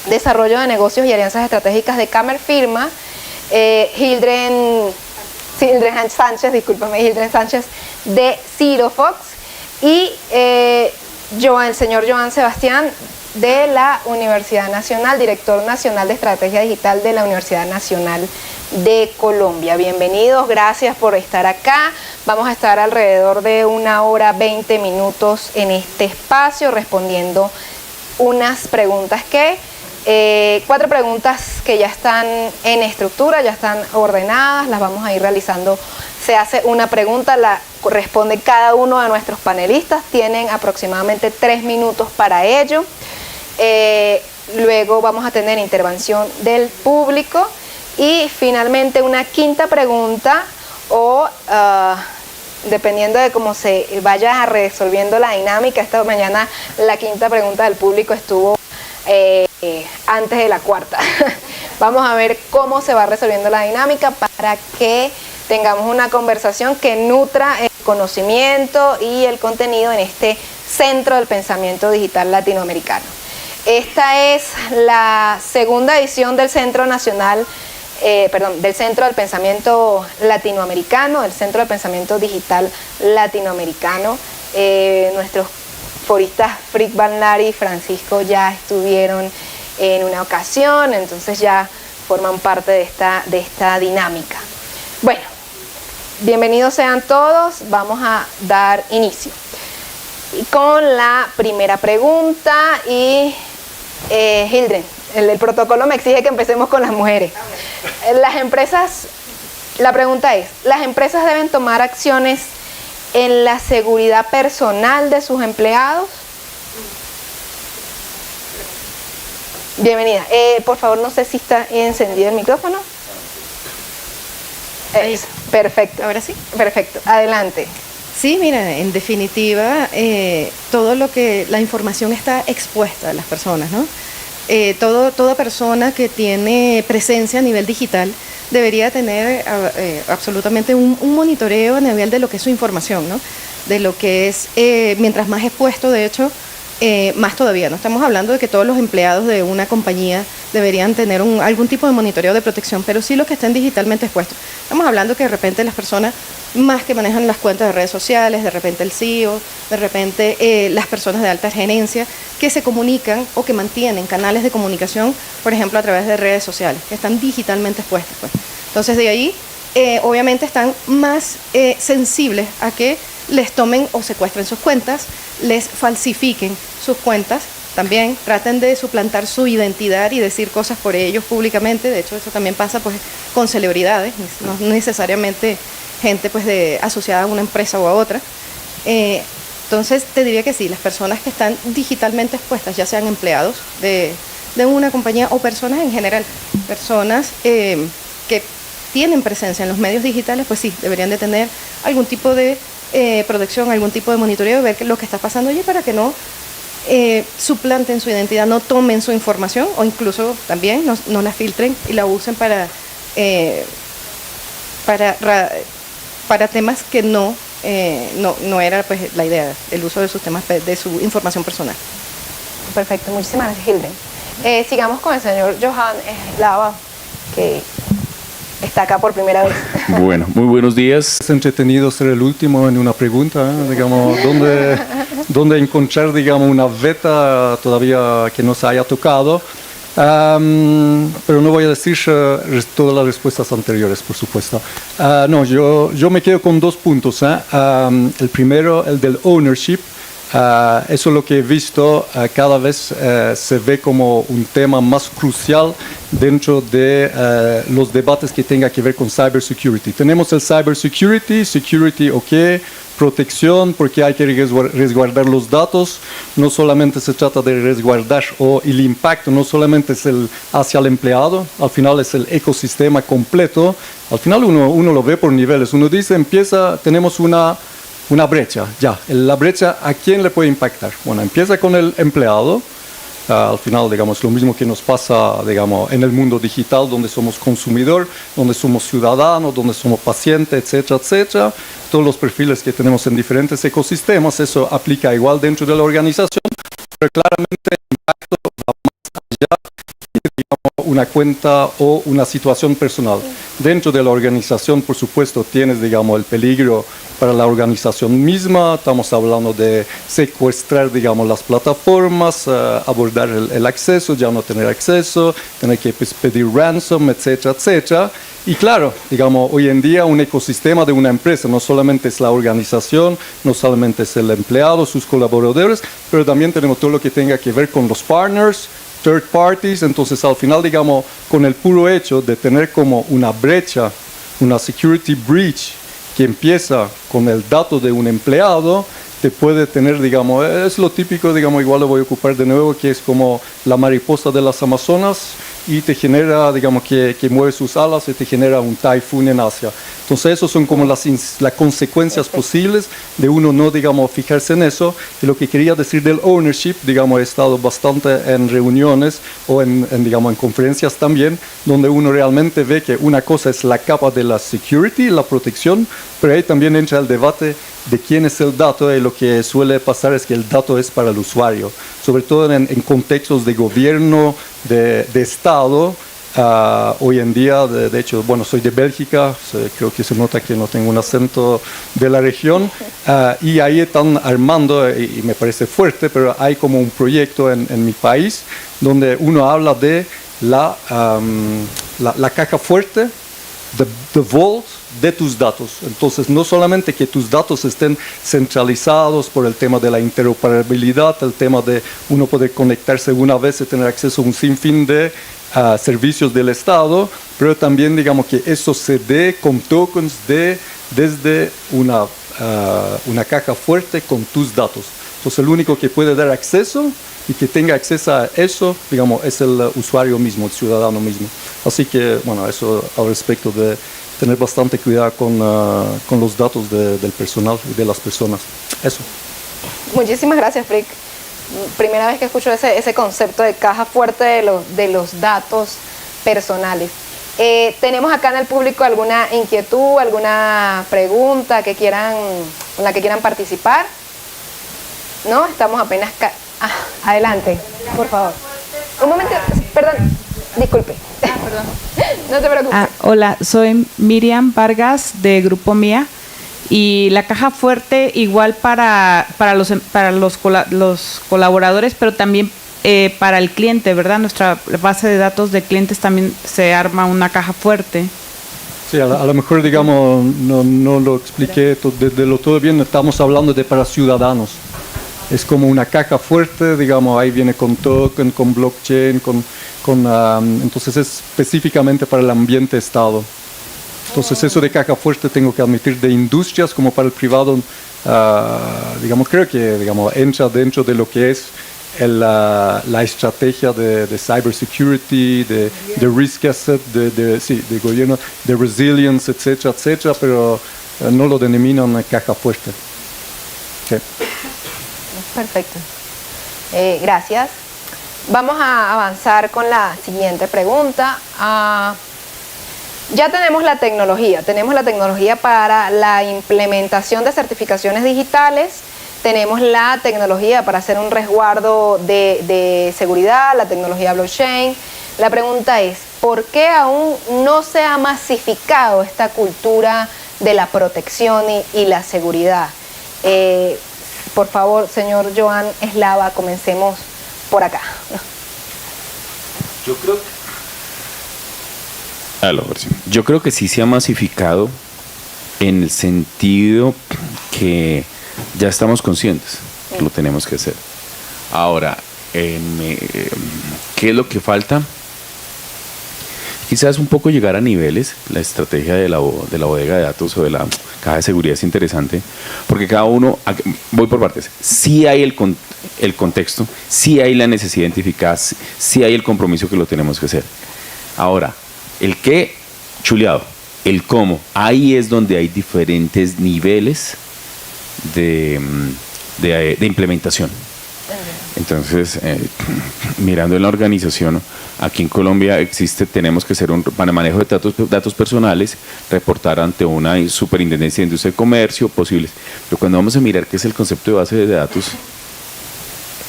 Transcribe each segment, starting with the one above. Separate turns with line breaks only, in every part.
Desarrollo de Negocios y Alianzas Estratégicas de Camer Firma, Hildren Sánchez de Cirofox y el señor Joan Sebastián de la Universidad Nacional, director nacional de Estrategia Digital de la Universidad Nacional de Colombia. Bienvenidos, gracias por estar acá. Vamos a estar alrededor de 1 hora 20 minutos en este espacio respondiendo unas preguntas 4 preguntas que ya están en estructura, ya están ordenadas, las vamos a ir realizando. Se hace una pregunta, la responde cada uno de nuestros panelistas, tienen aproximadamente 3 minutos para ello. Luego vamos a tener intervención del público y finalmente una quinta pregunta o dependiendo de cómo se vaya resolviendo la dinámica. Esta mañana la quinta pregunta del público estuvo antes de la cuarta. Vamos a ver cómo se va resolviendo la dinámica para que tengamos una conversación que nutra el conocimiento y el contenido en este Centro del Pensamiento Digital Latinoamericano. Esta es la segunda edición del Centro Nacional, del Centro del Pensamiento Latinoamericano, del Centro del Pensamiento Digital Latinoamericano. Nuestros foristas Frick Van Laar y Francisco ya estuvieron en una ocasión, entonces ya forman parte de esta dinámica. Bueno, bienvenidos sean todos, vamos a dar inicio con la primera pregunta y Hildren, el protocolo me exige que empecemos con las mujeres. La pregunta es, ¿las empresas deben tomar acciones en la seguridad personal de sus empleados? Bienvenida. Por favor, no sé si está encendido el micrófono. Perfecto.
¿Ahora sí?
Perfecto. Adelante.
Sí, mira, en definitiva, todo lo que la información está expuesta a las personas, ¿no? Toda persona que tiene presencia a nivel digital debería tener absolutamente un monitoreo a nivel de lo que es su información, ¿no? De lo que es, mientras más expuesto, de hecho, más todavía. No estamos hablando de que todos los empleados de una compañía deberían tener algún tipo de monitoreo de protección, pero sí los que estén digitalmente expuestos. Estamos hablando que de repente las personas más que manejan las cuentas de redes sociales, de repente el CEO, de repente las personas de alta gerencia que se comunican o que mantienen canales de comunicación, por ejemplo, a través de redes sociales, que están digitalmente expuestos, pues. Entonces, de ahí, obviamente están más sensibles a que les tomen o secuestren sus cuentas, les falsifiquen sus cuentas, también traten de suplantar su identidad y decir cosas por ellos públicamente. De hecho, eso también pasa pues con celebridades, no necesariamente gente pues asociada a una empresa o a otra. Entonces, te diría que sí, las personas que están digitalmente expuestas, ya sean empleados de una compañía o personas en general, personas que tienen presencia en los medios digitales, pues sí, deberían de tener algún tipo de protección, algún tipo de monitoreo y ver lo que está pasando allí para que no suplanten su identidad, no tomen su información o incluso también no la filtren y la usen para temas que no era pues la idea, el uso de sus temas, de su información personal.
Perfecto, muchísimas gracias, Hildren. Sigamos con el señor Johan Lava, que está acá por primera vez.
Bueno, muy buenos días. Es entretenido ser el último en una pregunta, digamos, ¿dónde encontrar, digamos, una beta todavía que no se haya tocado? Pero no voy a decir todas las respuestas anteriores, por supuesto. No, yo me quedo con 2 puntos. El primero, el del ownership. Eso es lo que he visto, cada vez se ve como un tema más crucial dentro de los debates que tenga que ver con cybersecurity. Tenemos el security, ok, protección, porque hay que resguardar los datos. No solamente se trata de resguardar el impacto, no solamente es hacia el empleado, al final es el ecosistema completo. Al final uno lo ve por niveles, uno dice, tenemos una brecha, la brecha, ¿a quién le puede impactar? Bueno, empieza con el empleado, al final, digamos, lo mismo que nos pasa, digamos, en el mundo digital, donde somos consumidor, donde somos ciudadanos, donde somos pacientes, etcétera, etcétera, todos los perfiles que tenemos en diferentes ecosistemas, eso aplica igual dentro de la organización, pero claramente el impacto va más allá una cuenta o una situación personal. Dentro de la organización, por supuesto, tienes, digamos, el peligro para la organización misma. Estamos hablando de secuestrar, digamos, las plataformas, abordar el acceso, ya no tener acceso, tener que pedir ransom, etcétera, etcétera. Y claro, digamos, hoy en día un ecosistema de una empresa no solamente es la organización, no solamente es el empleado, sus colaboradores, pero también tenemos todo lo que tenga que ver con los partners, third parties. Entonces, al final, digamos, con el puro hecho de tener como una brecha, una security breach que empieza con el dato de un empleado, te puede tener, digamos, es lo típico, digamos, igual lo voy a ocupar de nuevo, que es como la mariposa de las Amazonas, y te genera, digamos, que mueve sus alas y te genera un typhoon en Asia. Entonces, esos son como las consecuencias posibles de uno no, digamos, fijarse en eso. Y lo que quería decir del ownership, digamos, he estado bastante en reuniones o digamos, en conferencias también, donde uno realmente ve que una cosa es la capa de la security, la protección, pero ahí también entra el debate de quién es el dato, y lo que suele pasar es que el dato es para el usuario, sobre todo en contextos de gobierno, de Estado. Hoy en día, de hecho, bueno, soy de Bélgica, creo que se nota que no tengo un acento de la región, y ahí están armando, y me parece fuerte, pero hay como un proyecto en mi país donde uno habla de la caja fuerte, the vault de tus datos. Entonces, no solamente que tus datos estén centralizados por el tema de la interoperabilidad, el tema de uno poder conectarse una vez y tener acceso a un sinfín de servicios del Estado, pero también, digamos, que eso se dé con tokens desde una caja fuerte con tus datos. Entonces, el único que puede dar acceso y que tenga acceso a eso, digamos, es el usuario mismo, el ciudadano mismo. Así que, bueno, eso al respecto de tener bastante cuidado con los datos del personal y de las personas. Eso.
Muchísimas gracias, Frick. Primera vez que escucho ese concepto de caja fuerte de los datos personales. ¿Tenemos acá en el público alguna inquietud, alguna pregunta con la que quieran participar? ¿No? Estamos apenas... adelante, por favor. Un momento, perdón, disculpe.
Perdón.
No te preocupes.
Hola, soy Miriam Vargas de Grupo Mía, y la caja fuerte igual para los colaboradores, pero también para el cliente, ¿verdad? Nuestra base de datos de clientes también se arma una caja fuerte.
Sí, a lo mejor, digamos, no lo expliqué todo bien. Estamos hablando de para ciudadanos. Es como una caja fuerte, digamos, ahí viene con token, con blockchain, entonces es específicamente para el ambiente Estado. Entonces, eso de caja fuerte, tengo que admitir, de industrias como para el privado, digamos, creo que, digamos, entra dentro de lo que es la estrategia de cybersecurity, de risk asset, de gobierno, de resilience, etcétera, etcétera, pero no lo denominan caja fuerte. Okay.
Perfecto. Gracias. Vamos a avanzar con la siguiente pregunta. Ya tenemos la tecnología para la implementación de certificaciones digitales, tenemos la tecnología para hacer un resguardo de seguridad, la tecnología blockchain. La pregunta es, ¿por qué aún no se ha masificado esta cultura de la protección y la seguridad? Por favor, señor Joan Eslava, comencemos por acá.
Yo creo que sí se ha masificado en el sentido que ya estamos conscientes que lo tenemos que hacer. Ahora, ¿qué es lo que falta? Quizás un poco llegar a niveles. La estrategia de la bodega de datos o de la caja de seguridad es interesante, porque cada uno, voy por partes, sí hay el contexto, sí hay la necesidad identificada, sí hay el compromiso que lo tenemos que hacer. Ahora, el qué, chuleado, el cómo, ahí es donde hay diferentes niveles de implementación. Entonces, mirando en la organización, aquí en Colombia tenemos que hacer un manejo de datos personales, reportar ante una superintendencia de industria y comercio posibles. Pero cuando vamos a mirar qué es el concepto de base de datos,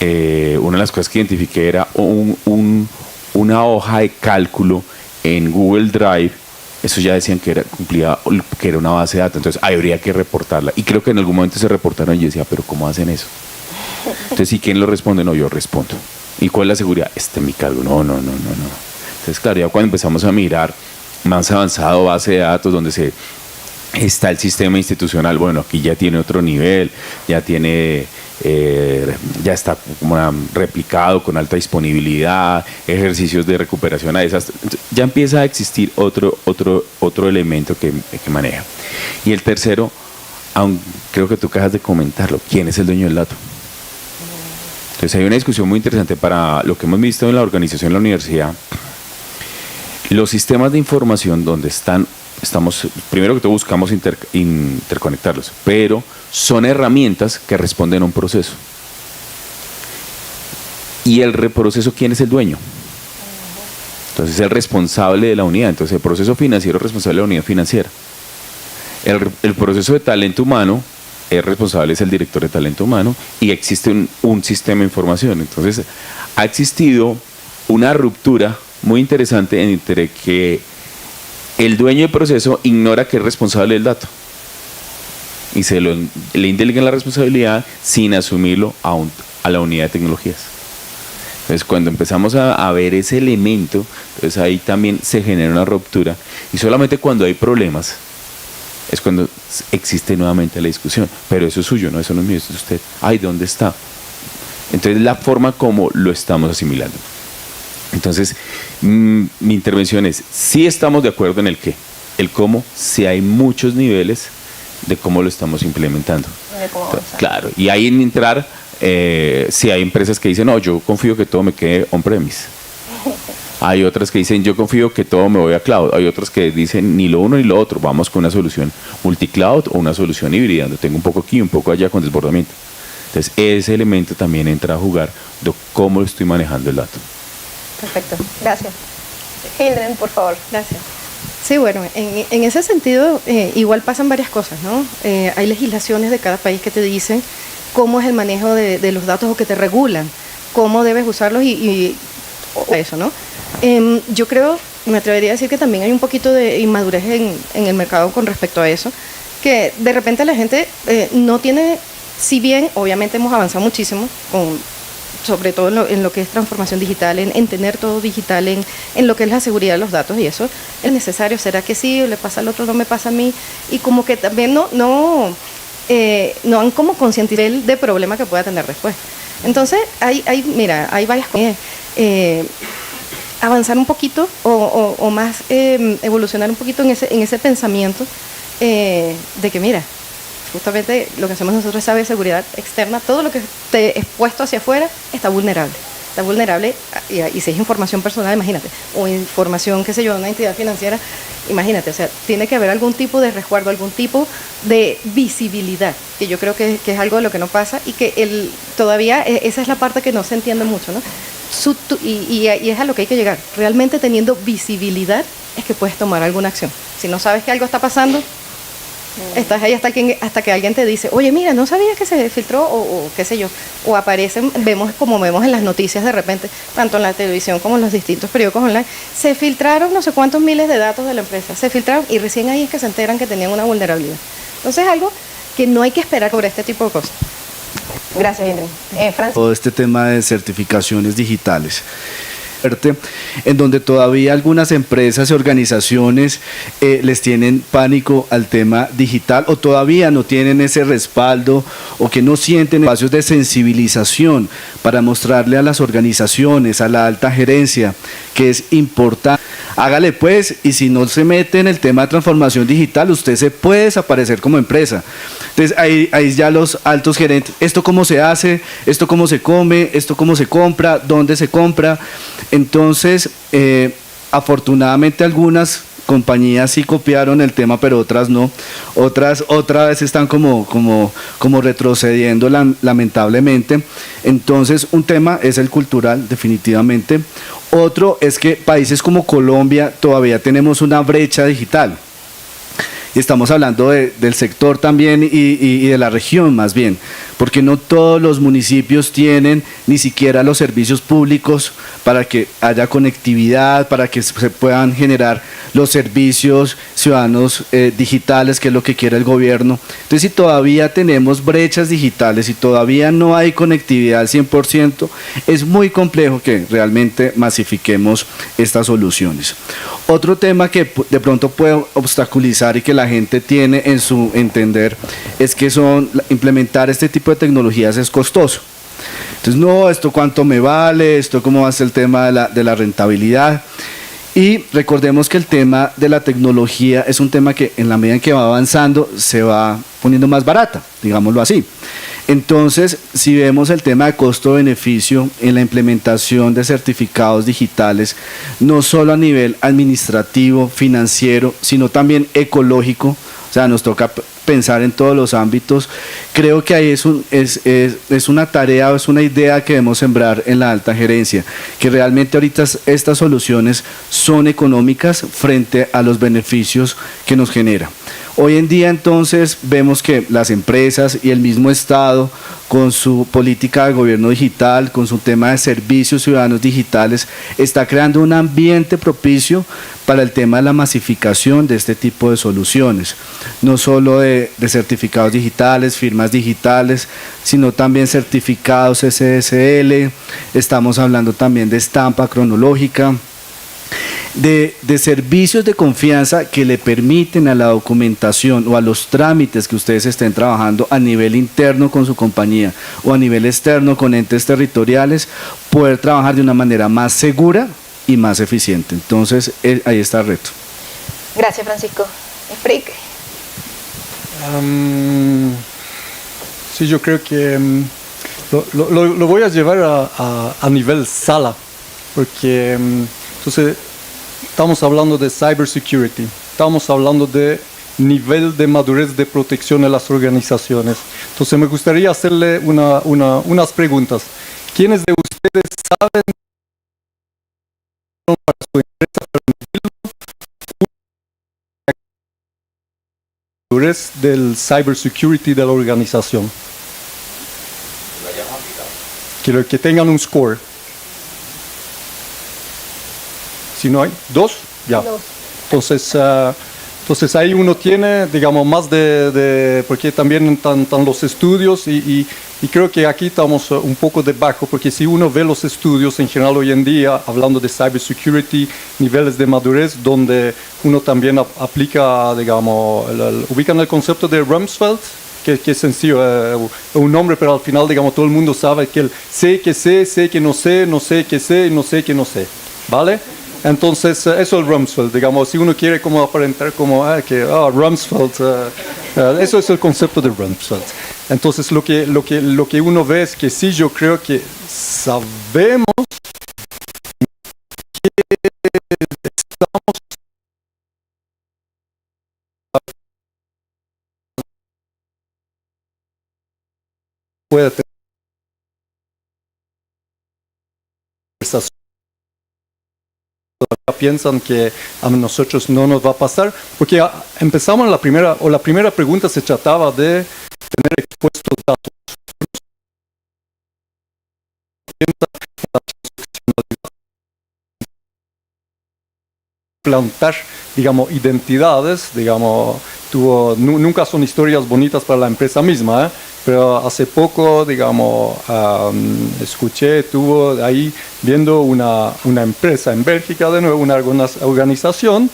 una de las cosas que identifiqué era un una hoja de cálculo en Google Drive, eso ya decían que era una base de datos, entonces habría que reportarla. Y creo que en algún momento se reportaron y yo decía, pero ¿cómo hacen eso? Entonces, ¿y quién lo responde? No, yo respondo. ¿Y cuál es la seguridad? Este es mi cargo. No. Entonces, claro, ya cuando empezamos a mirar más avanzado base de datos donde está el sistema institucional, bueno, aquí ya tiene otro nivel, ya está como replicado con alta disponibilidad, ejercicios de recuperación a desastres. Ya empieza a existir otro elemento que maneja. Y el tercero, creo que tú acabas de comentarlo, ¿quién es el dueño del dato? Entonces hay una discusión muy interesante para lo que hemos visto en la organización de la universidad. Los sistemas de información donde estamos, primero que todo buscamos interconectarlos, pero son herramientas que responden a un proceso. ¿Y el reproceso quién es el dueño? Entonces el responsable de la unidad. Entonces el proceso financiero es responsable de la unidad financiera. El proceso de talento humano es el director de talento humano y existe un sistema de información. Entonces ha existido una ruptura muy interesante entre que el dueño del proceso ignora que es responsable del dato y le indelegan la responsabilidad sin asumirlo a la unidad de tecnologías. Entonces cuando empezamos a ver ese elemento, entonces ahí también se genera una ruptura y solamente cuando hay problemas es cuando existe nuevamente la discusión, pero eso es suyo, no, eso no es mío, eso es usted. Ay, ¿dónde está? Entonces la forma como lo estamos asimilando. Entonces mi intervención es, sí estamos de acuerdo en el qué, el cómo, si hay muchos niveles de cómo lo estamos implementando. Claro, y ahí en entrar, si hay empresas que dicen, no, yo confío que todo me quede on-premise. Hay otras que dicen, yo confío que todo me voy a cloud. Hay otras que dicen, ni lo uno ni lo otro. Vamos con una solución multicloud o una solución híbrida, donde tengo un poco aquí y un poco allá con desbordamiento. Entonces, ese elemento también entra a jugar de cómo estoy manejando el dato.
Perfecto, gracias. Hildren, por favor.
Gracias. Sí, bueno, en ese sentido igual pasan varias cosas, ¿no? Hay legislaciones de cada país que te dicen cómo es el manejo de los datos o que te regulan, cómo debes usarlos y eso, ¿no? Yo creo, me atrevería a decir que también hay un poquito de inmadurez en el mercado con respecto a eso, que de repente la gente no tiene, si bien obviamente hemos avanzado muchísimo, sobre todo en lo que es transformación digital, en tener todo digital, en lo que es la seguridad de los datos y eso, es necesario, ¿será que sí? ¿Le pasa al otro, no me pasa a mí? Y como que también no han como concientizado de problema que pueda tener después. Entonces, hay varias cosas. Avanzar un poquito o más evolucionar un poquito en ese pensamiento de que, mira, justamente lo que hacemos nosotros es saber seguridad externa, todo lo que esté expuesto hacia afuera está vulnerable. Está vulnerable y si es información personal, imagínate, o información, qué sé yo, de una entidad financiera, imagínate, o sea, tiene que haber algún tipo de resguardo, algún tipo de visibilidad, que yo creo que es algo de lo que no pasa y que todavía esa es la parte que no se entiende mucho, ¿no? Y es a lo que hay que llegar. Realmente teniendo visibilidad es que puedes tomar alguna acción. Si no sabes que algo está pasando, estás ahí hasta que alguien te dice, oye, mira, no sabía que se filtró o qué sé yo, o aparecen, vemos en las noticias de repente, tanto en la televisión como en los distintos periódicos online, se filtraron no sé cuántos miles de datos de la empresa, se filtraron y recién ahí es que se enteran que tenían una vulnerabilidad. Entonces es algo que no hay que esperar por este tipo de cosas.
Gracias, Hildren. Francis.
Todo este tema de certificaciones digitales, en donde todavía algunas empresas y organizaciones les tienen pánico al tema digital o todavía no tienen ese respaldo o que no sienten espacios de sensibilización para mostrarle a las organizaciones, a la alta gerencia, que es importante. Hágale pues, y si no se mete en el tema de transformación digital, usted se puede desaparecer como empresa. Entonces ahí ya los altos gerentes, esto cómo se hace, esto cómo se come, esto cómo se compra, dónde se compra. Entonces, afortunadamente algunas compañías sí copiaron el tema, pero otras no. Otra vez están como retrocediendo lamentablemente. Entonces, un tema es el cultural, definitivamente. Otro es que países como Colombia todavía tenemos una brecha digital. Y estamos hablando del sector también y de la región más bien, porque no todos los municipios tienen ni siquiera los servicios públicos para que haya conectividad, para que se puedan generar los servicios ciudadanos digitales, que es lo que quiere el gobierno. Entonces, si todavía tenemos brechas digitales y todavía no hay conectividad al 100%, es muy complejo que realmente masifiquemos estas soluciones. Otro tema que de pronto puede obstaculizar y que la gente tiene en su entender es que implementar este tipo de tecnologías es costoso. Entonces, no, ¿esto cuánto me vale? ¿Esto cómo va a ser el tema de la rentabilidad? Y recordemos que el tema de la tecnología es un tema que en la medida en que va avanzando se va poniendo más barata, digámoslo así. Entonces, si vemos el tema de costo-beneficio en la implementación de certificados digitales, no solo a nivel administrativo, financiero, sino también ecológico, o sea, nos toca pensar en todos los ámbitos. Creo que ahí es una tarea, es una idea que debemos sembrar en la alta gerencia, que realmente ahorita estas soluciones son económicas frente a los beneficios que nos genera. Hoy en día entonces vemos que las empresas y el mismo Estado, con su política de gobierno digital, con su tema de servicios ciudadanos digitales, está creando un ambiente propicio para el tema de la masificación de este tipo de soluciones, no solo de certificados digitales, firmas digitales, sino también certificados SSL, estamos hablando también de estampa cronológica, de servicios de confianza que le permiten a la documentación o a los trámites que ustedes estén trabajando a nivel interno con su compañía o a nivel externo con entes territoriales, poder trabajar de una manera más segura y más eficiente. Entonces, ahí está el reto.
Gracias, Francisco. Frick.
Sí, yo creo que lo voy a llevar a nivel sala, porque entonces estamos hablando de cybersecurity, estamos hablando de nivel de madurez de protección de las organizaciones. Entonces me gustaría hacerle unas preguntas. ¿Quiénes de ustedes saben para su empresa la madurez del cybersecurity de la organización? Quiero que tengan un score. Si no hay, ¿dos? Ya. Entonces ahí uno tiene, digamos, más porque también están los estudios y creo que aquí estamos un poco debajo, porque si uno ve los estudios en general hoy en día, hablando de cybersecurity, niveles de madurez, donde uno también aplica, digamos, ubican el concepto de Rumsfeld, que es sencillo, un nombre, pero al final, digamos, todo el mundo sabe que el sé que no sé, no sé que sé y no sé que no sé, ¿vale? Entonces, eso es el Rumsfeld, digamos, si uno quiere como aparentar como Rumsfeld, eso es el concepto de Rumsfeld. Entonces, lo que uno ve es que sí, yo creo que sabemos que estamos puede tener conversación. Piensan que a nosotros no nos va a pasar, porque empezamos la primera pregunta se trataba de tener expuestos datos. Plantar, digamos, identidades, digamos, nunca son historias bonitas para la empresa misma, pero hace poco, digamos, estuve ahí viendo una empresa en Bélgica, de nuevo, una organización,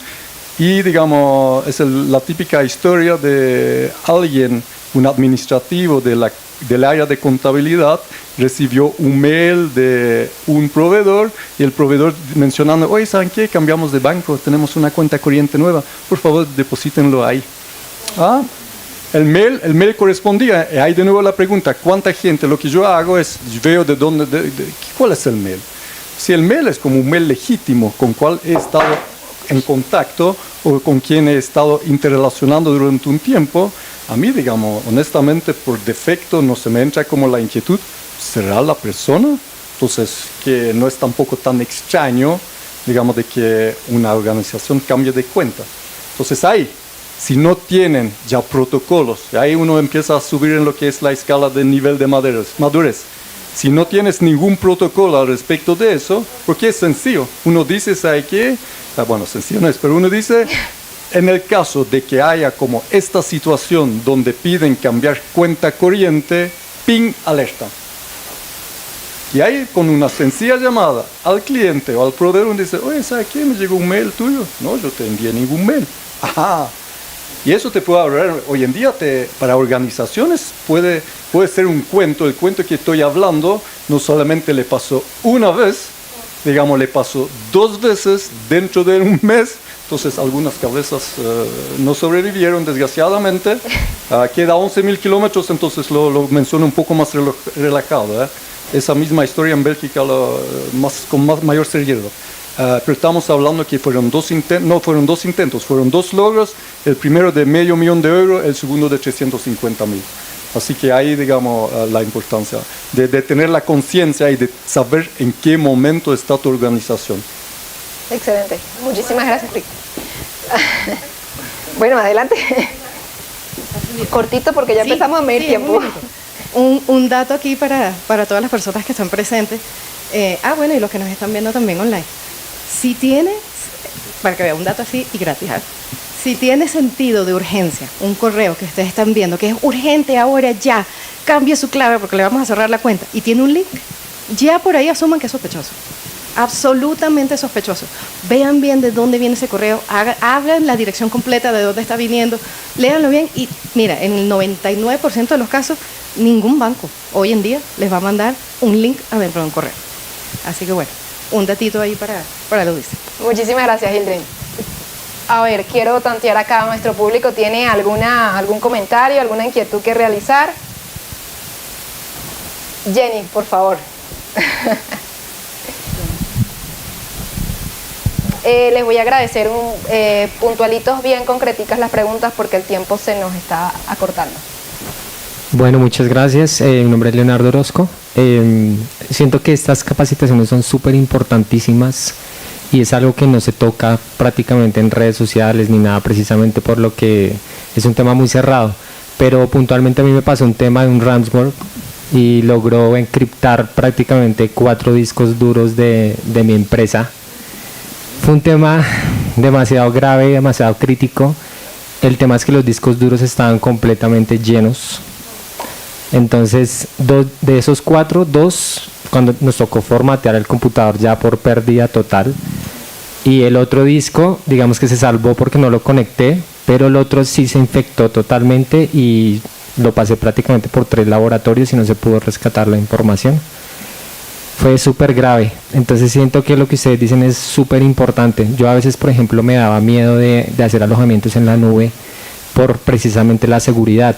y, digamos, es la típica historia de alguien, un administrativo del área de contabilidad, recibió un mail de un proveedor y el proveedor mencionando, oye, ¿saben qué? Cambiamos de banco, tenemos una cuenta corriente nueva, por favor, deposítenlo ahí. El mail correspondía, y ahí de nuevo la pregunta, ¿cuánta gente? Lo que yo hago es, veo ¿cuál es el mail? Si el mail es como un mail legítimo con cual he estado en contacto o con quien he estado interrelacionando durante un tiempo, a mí, digamos, honestamente, por defecto no se me entra como la inquietud, ¿será la persona? Entonces, que no es tampoco tan extraño, digamos, de que una organización cambie de cuenta. Entonces, ahí, si no tienen ya protocolos, y ahí uno empieza a subir en lo que es la escala de nivel de madurez. Si no tienes ningún protocolo al respecto de eso, porque es sencillo, uno dice, ¿sabe qué? Bueno, sencillo no es, pero uno dice, en el caso de que haya como esta situación donde piden cambiar cuenta corriente, ping, alerta. Y ahí con una sencilla llamada al cliente o al proveedor, uno dice, oye, ¿sabe qué? Me llegó un mail tuyo. No, yo te envié ningún mail. Ajá. Y eso te puede ahorrar, hoy en día para organizaciones puede ser un cuento. El cuento que estoy hablando no solamente le pasó una vez, digamos, le pasó 2 veces dentro de un mes. Entonces algunas cabezas no sobrevivieron, desgraciadamente. Queda 11.000 kilómetros, entonces lo menciono un poco más relajado. Esa misma historia en Bélgica con mayor seriedad. Pero estamos hablando que fueron 2 intentos, fueron 2 logros, el primero de €500.000, el segundo de 350.000. Así que ahí, digamos, la importancia de tener la conciencia y de saber en qué momento está tu organización.
Excelente. Muchísimas gracias, Rick. Bueno, adelante. Cortito porque ya empezamos a medir tiempo.
Un dato aquí para todas las personas que están presentes. Bueno, y los que nos están viendo también online. Si tienes, para que vea un dato así y gratis, si tiene sentido de urgencia, un correo que ustedes están viendo, que es urgente ahora ya, cambie su clave porque le vamos a cerrar la cuenta, y tiene un link, ya por ahí asuman que es sospechoso. Absolutamente sospechoso. Vean bien de dónde viene ese correo, hablen la dirección completa de dónde está viniendo, léanlo bien y mira, en el 99% de los casos, ningún banco hoy en día les va a mandar un link adentro de un correo. Así que bueno, un datito ahí para lo dice.
Muchísimas gracias, Hildren. A ver, quiero tantear acá a nuestro público. ¿Tiene algún comentario, alguna inquietud que realizar? Jenny, por favor. Les voy a agradecer puntualitos, bien concreticas las preguntas porque el tiempo se nos está acortando.
Bueno, muchas gracias. Mi nombre es Leonardo Orozco. Siento que estas capacitaciones son súper importantísimas y es algo que no se toca prácticamente en redes sociales ni nada, precisamente por lo que es un tema muy cerrado. Pero puntualmente a mí me pasó un tema de un ransomware y logró encriptar prácticamente 4 discos duros de mi empresa. Fue un tema demasiado grave, demasiado crítico. El tema es que los discos duros estaban completamente llenos. Entonces, de esos 4, 2, cuando nos tocó formatear el computador ya por pérdida total. Y el otro disco, digamos que se salvó porque no lo conecté, pero el otro sí se infectó totalmente y lo pasé prácticamente por 3 laboratorios y no se pudo rescatar la información. Fue súper grave. Entonces siento que lo que ustedes dicen es súper importante. Yo a veces, por ejemplo, me daba miedo de hacer alojamientos en la nube por precisamente la seguridad.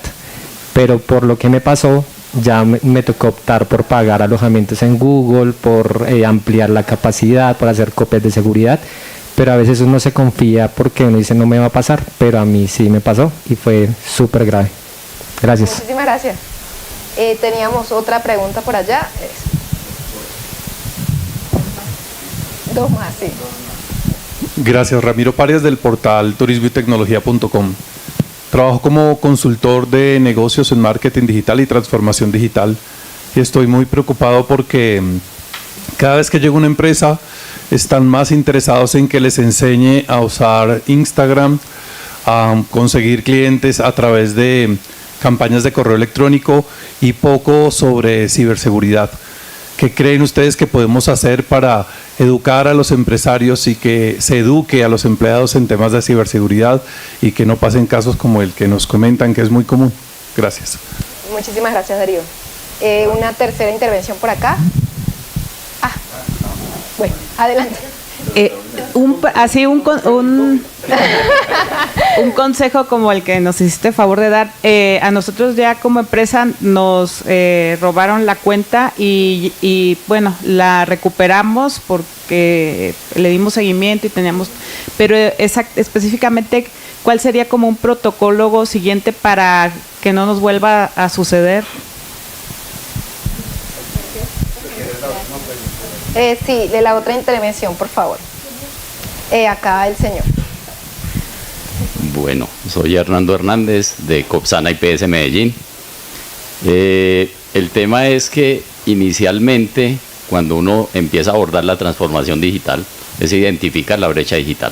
Pero por lo que me pasó, ya me tocó optar por pagar alojamientos en Google, por ampliar la capacidad, por hacer copias de seguridad. Pero a veces uno se confía porque uno dice no me va a pasar, pero a mí sí me pasó y fue súper grave. Gracias.
Muchísimas gracias. Teníamos otra pregunta por allá. 2 más, sí.
Gracias, Ramiro Parias del portal turismoytecnología.com. Trabajo como consultor de negocios en marketing digital y transformación digital y estoy muy preocupado porque cada vez que llega una empresa están más interesados en que les enseñe a usar Instagram, a conseguir clientes a través de campañas de correo electrónico y poco sobre ciberseguridad. ¿Qué creen ustedes que podemos hacer para educar a los empresarios y que se eduque a los empleados en temas de ciberseguridad y que no pasen casos como el que nos comentan, que es muy común? Gracias.
Muchísimas gracias, Darío. Una tercera intervención por acá. Bueno, adelante.
Un consejo como el que nos hiciste favor de dar. A nosotros ya como empresa nos robaron la cuenta y bueno, la recuperamos porque le dimos seguimiento y teníamos, pero específicamente, ¿cuál sería como un protocolo siguiente para que no nos vuelva a suceder?
Sí, de la otra intervención, por favor. Acá el señor.
Bueno, soy Hernando Hernández de Copsana IPS Medellín. El tema es que inicialmente, cuando uno empieza a abordar la transformación digital, es identificar la brecha digital.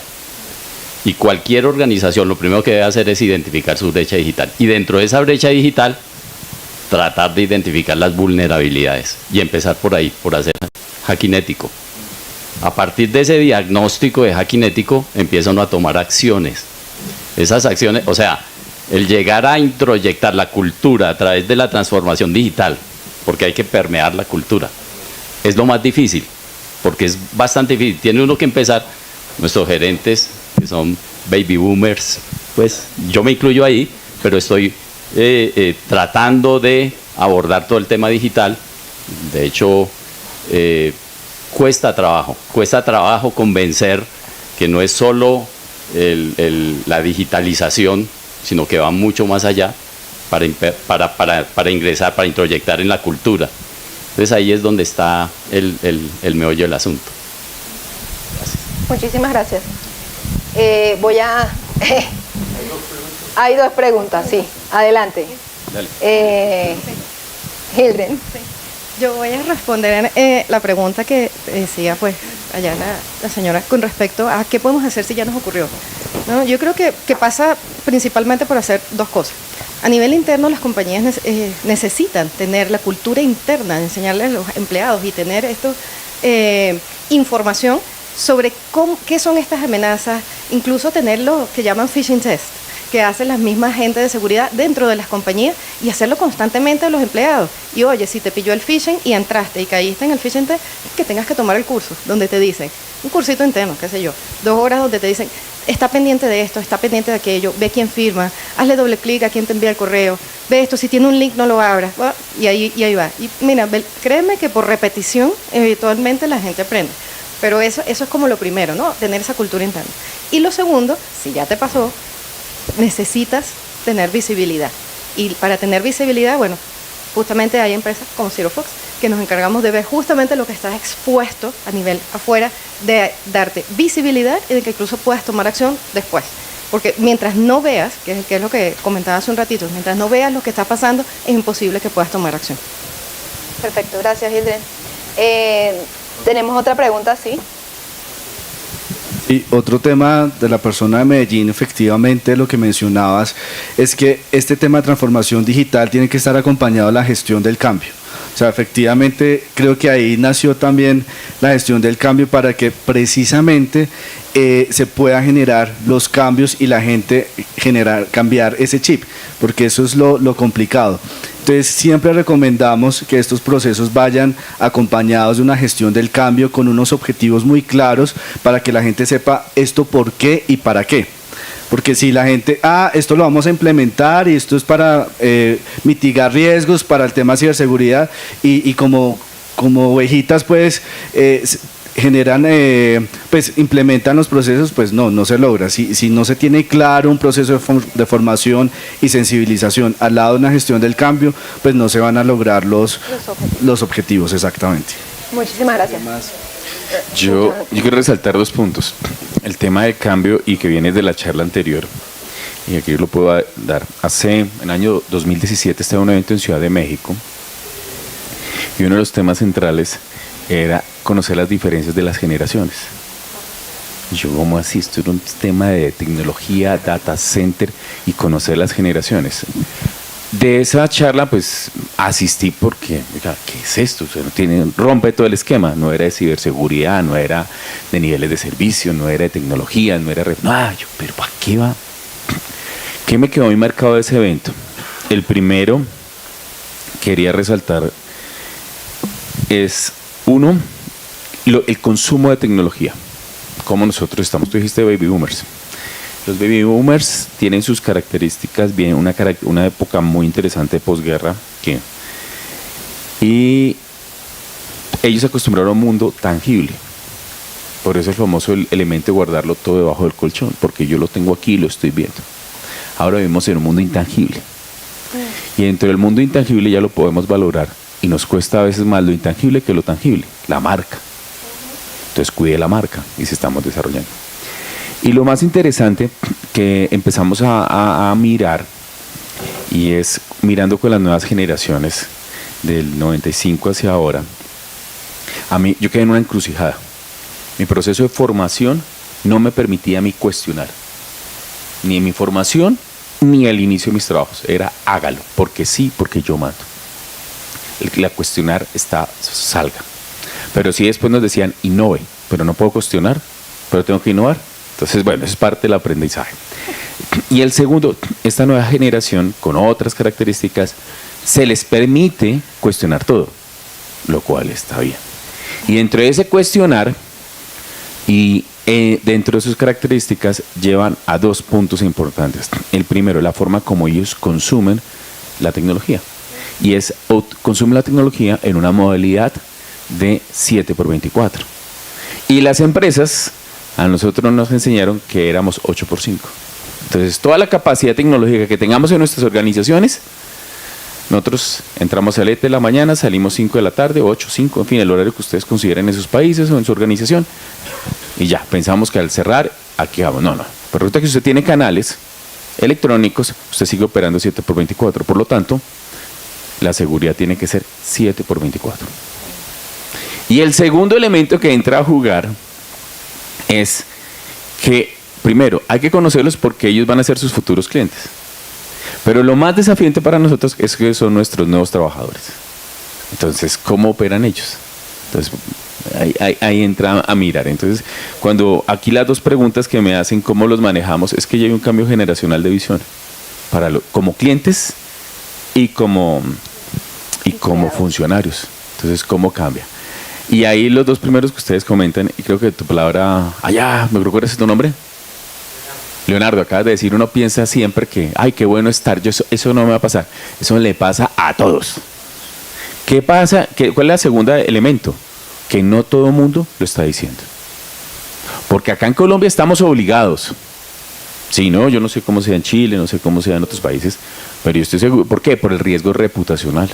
Y cualquier organización lo primero que debe hacer es identificar su brecha digital. Y dentro de esa brecha digital, tratar de identificar las vulnerabilidades. Y empezar por ahí, por hacer hacking ético. A partir de ese diagnóstico de hacking ético, empieza uno a tomar acciones. Esas acciones, o sea, el llegar a introyectar la cultura a través de la transformación digital, porque hay que permear la cultura, es lo más difícil, porque es bastante difícil. Tiene uno que empezar, nuestros gerentes, que son baby boomers, pues yo me incluyo ahí, pero estoy tratando de abordar todo el tema digital. De hecho, cuesta trabajo convencer que no es solo la digitalización, sino que va mucho más allá para ingresar, para introyectar en la cultura. Entonces ahí es donde está el meollo del asunto.
Gracias. Muchísimas gracias. Hay dos preguntas, sí. Adelante.
Dale.
Hildren.
Yo voy a responder la pregunta que decía pues allá la señora con respecto a qué podemos hacer si ya nos ocurrió, ¿no? Yo creo que pasa principalmente por hacer dos cosas. A nivel interno, las compañías necesitan tener la cultura interna, enseñarles a los empleados y tener información sobre qué son estas amenazas, incluso tener lo que llaman phishing test, que hacen las mismas agentes de seguridad dentro de las compañías y hacerlo constantemente a los empleados. Y oye, si te pilló el phishing y entraste y caíste en el phishing test, que tengas que tomar el curso, donde te dicen, un cursito interno, qué sé yo, 2 horas donde te dicen, está pendiente de esto, está pendiente de aquello, ve quién firma, hazle doble clic a quién te envía el correo, ve esto, si tiene un link no lo abras, y ahí va. Y mira, créeme que por repetición, eventualmente la gente aprende. Pero eso es como lo primero, ¿no? Tener esa cultura interna. Y lo segundo, si ya te pasó, necesitas tener visibilidad. Y para tener visibilidad, bueno, justamente hay empresas como Zero Fox que nos encargamos de ver justamente lo que está expuesto a nivel afuera, de darte visibilidad y de que incluso puedas tomar acción después. Porque mientras no veas, que es lo que comentaba hace un ratito, mientras no veas lo que está pasando, es imposible que puedas tomar acción.
Perfecto, gracias, Hildren. Tenemos otra pregunta, ¿sí?
Y otro tema de la persona de Medellín, efectivamente, lo que mencionabas, es que este tema de transformación digital tiene que estar acompañado de la gestión del cambio. O sea, efectivamente, creo que ahí nació también la gestión del cambio para que precisamente se pueda generar los cambios y la gente cambiar ese chip, porque eso es lo complicado. Entonces, siempre recomendamos que estos procesos vayan acompañados de una gestión del cambio con unos objetivos muy claros para que la gente sepa esto por qué y para qué. Porque si la gente, esto lo vamos a implementar y esto es para mitigar riesgos, para el tema de ciberseguridad, y como ovejitas pues generan, pues implementan los procesos, pues no se logra. Si no se tiene claro un proceso de formación y sensibilización al lado de una gestión del cambio, pues no se van a lograr los objetivos, exactamente.
Muchísimas gracias.
Yo quiero resaltar 2 puntos. El tema del cambio y que viene de la charla anterior, y aquí lo puedo dar. En el año 2017 estaba un evento en Ciudad de México y uno de los temas centrales era conocer las diferencias de las generaciones. Yo, ¿cómo así? Esto era un tema de tecnología, data center y conocer las generaciones. De esa charla, pues, asistí porque, oiga, ¿qué es esto? O sea, rompe todo el esquema. No era de ciberseguridad, no era de niveles de servicio, no era de tecnología, no era... pero ¿para qué va? ¿Qué me quedó muy marcado de ese evento? El primero, quería resaltar, es, uno, el consumo de tecnología. Como nosotros estamos, tú dijiste baby boomers. Los baby boomers tienen sus características, bien, una época muy interesante de posguerra, y ellos se acostumbraron a un mundo tangible. Por eso el famoso elemento de guardarlo todo debajo del colchón, porque yo lo tengo aquí y lo estoy viendo. Ahora vivimos en un mundo intangible. Y dentro del mundo intangible ya lo podemos valorar, y nos cuesta a veces más lo intangible que lo tangible, la marca. Entonces cuide la marca y se estamos desarrollando. Y lo más interesante que empezamos a mirar, y es mirando con las nuevas generaciones del 95 hacia ahora, a mí yo quedé en una encrucijada. Mi proceso de formación no me permitía a mí cuestionar, ni en mi formación, ni al inicio de mis trabajos. Era hágalo, porque sí, porque yo mando. La cuestionar salga. Pero sí después nos decían, innove, pero no puedo cuestionar, pero tengo que innovar. Entonces, bueno, eso es parte del aprendizaje. Y el segundo, esta nueva generación, con otras características, se les permite cuestionar todo, lo cual está bien. Y dentro de ese cuestionar, y dentro de sus características, llevan a 2 puntos importantes. El primero, la forma como ellos consumen la tecnología. Y consumen la tecnología en una modalidad de 7x24. Y las empresas, a nosotros nos enseñaron que éramos 8x5. Entonces, toda la capacidad tecnológica que tengamos en nuestras organizaciones, nosotros entramos a las 7 de la mañana, salimos 5 de la tarde, 8, 5, en fin, el horario que ustedes consideren en sus países o en su organización. Y ya, pensamos que al cerrar, aquí vamos. No. Pero resulta que si usted tiene canales electrónicos, usted sigue operando 7x24. Por lo tanto, la seguridad tiene que ser 7x24. Y el segundo elemento que entra a jugar es que, primero, hay que conocerlos porque ellos van a ser sus futuros clientes. Pero lo más desafiante para nosotros es que son nuestros nuevos trabajadores. Entonces, ¿cómo operan ellos? Entonces, ahí entra a mirar. Entonces, cuando aquí las 2 preguntas que me hacen, ¿cómo los manejamos? Es que ya hay un cambio generacional de visión como clientes y como funcionarios. Entonces, ¿cómo cambia? Y ahí los 2 primeros que ustedes comentan, y creo que tu palabra, ¿me recuerdas tu nombre? Leonardo, acabas de decir, uno piensa siempre que, ay, qué bueno estar, eso no me va a pasar. Eso le pasa a todos. ¿Qué pasa? ¿Cuál es el segundo elemento? Que no todo el mundo lo está diciendo. Porque acá en Colombia estamos obligados. Sí, no, yo no sé cómo sea en Chile, no sé cómo sea en otros países, pero yo estoy seguro. ¿Por qué? Por el riesgo reputacional.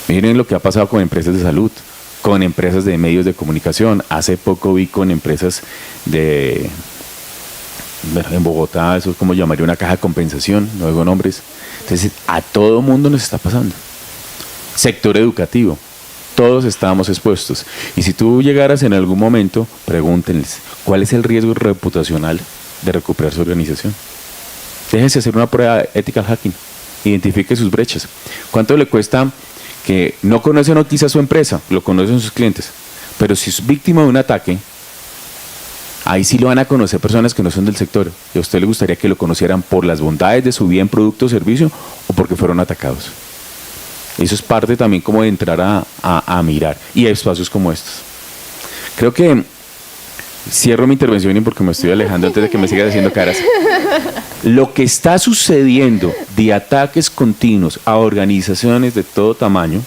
Miren lo que ha pasado con empresas de salud, con empresas de medios de comunicación. Hace poco vi con empresas en Bogotá, eso es como llamaría una caja de compensación, no digo nombres. Entonces, a todo mundo nos está pasando. Sector educativo, todos estábamos expuestos. Y si tú llegaras en algún momento, pregúntenles, ¿cuál es el riesgo reputacional de recuperar su organización? Déjense hacer una prueba de ethical hacking, identifique sus brechas. ¿Cuánto le cuesta que no conoce noticias su empresa, lo conocen sus clientes, pero si es víctima de un ataque, ahí sí lo van a conocer personas que no son del sector, y a usted le gustaría que lo conocieran por las bondades de su bien, producto o servicio, o porque fueron atacados? Eso es parte también como de entrar a mirar, y hay espacios como estos. Creo que cierro mi intervención y porque me estoy alejando antes de que me sigas haciendo caras. Lo que está sucediendo de ataques continuos a organizaciones de todo tamaño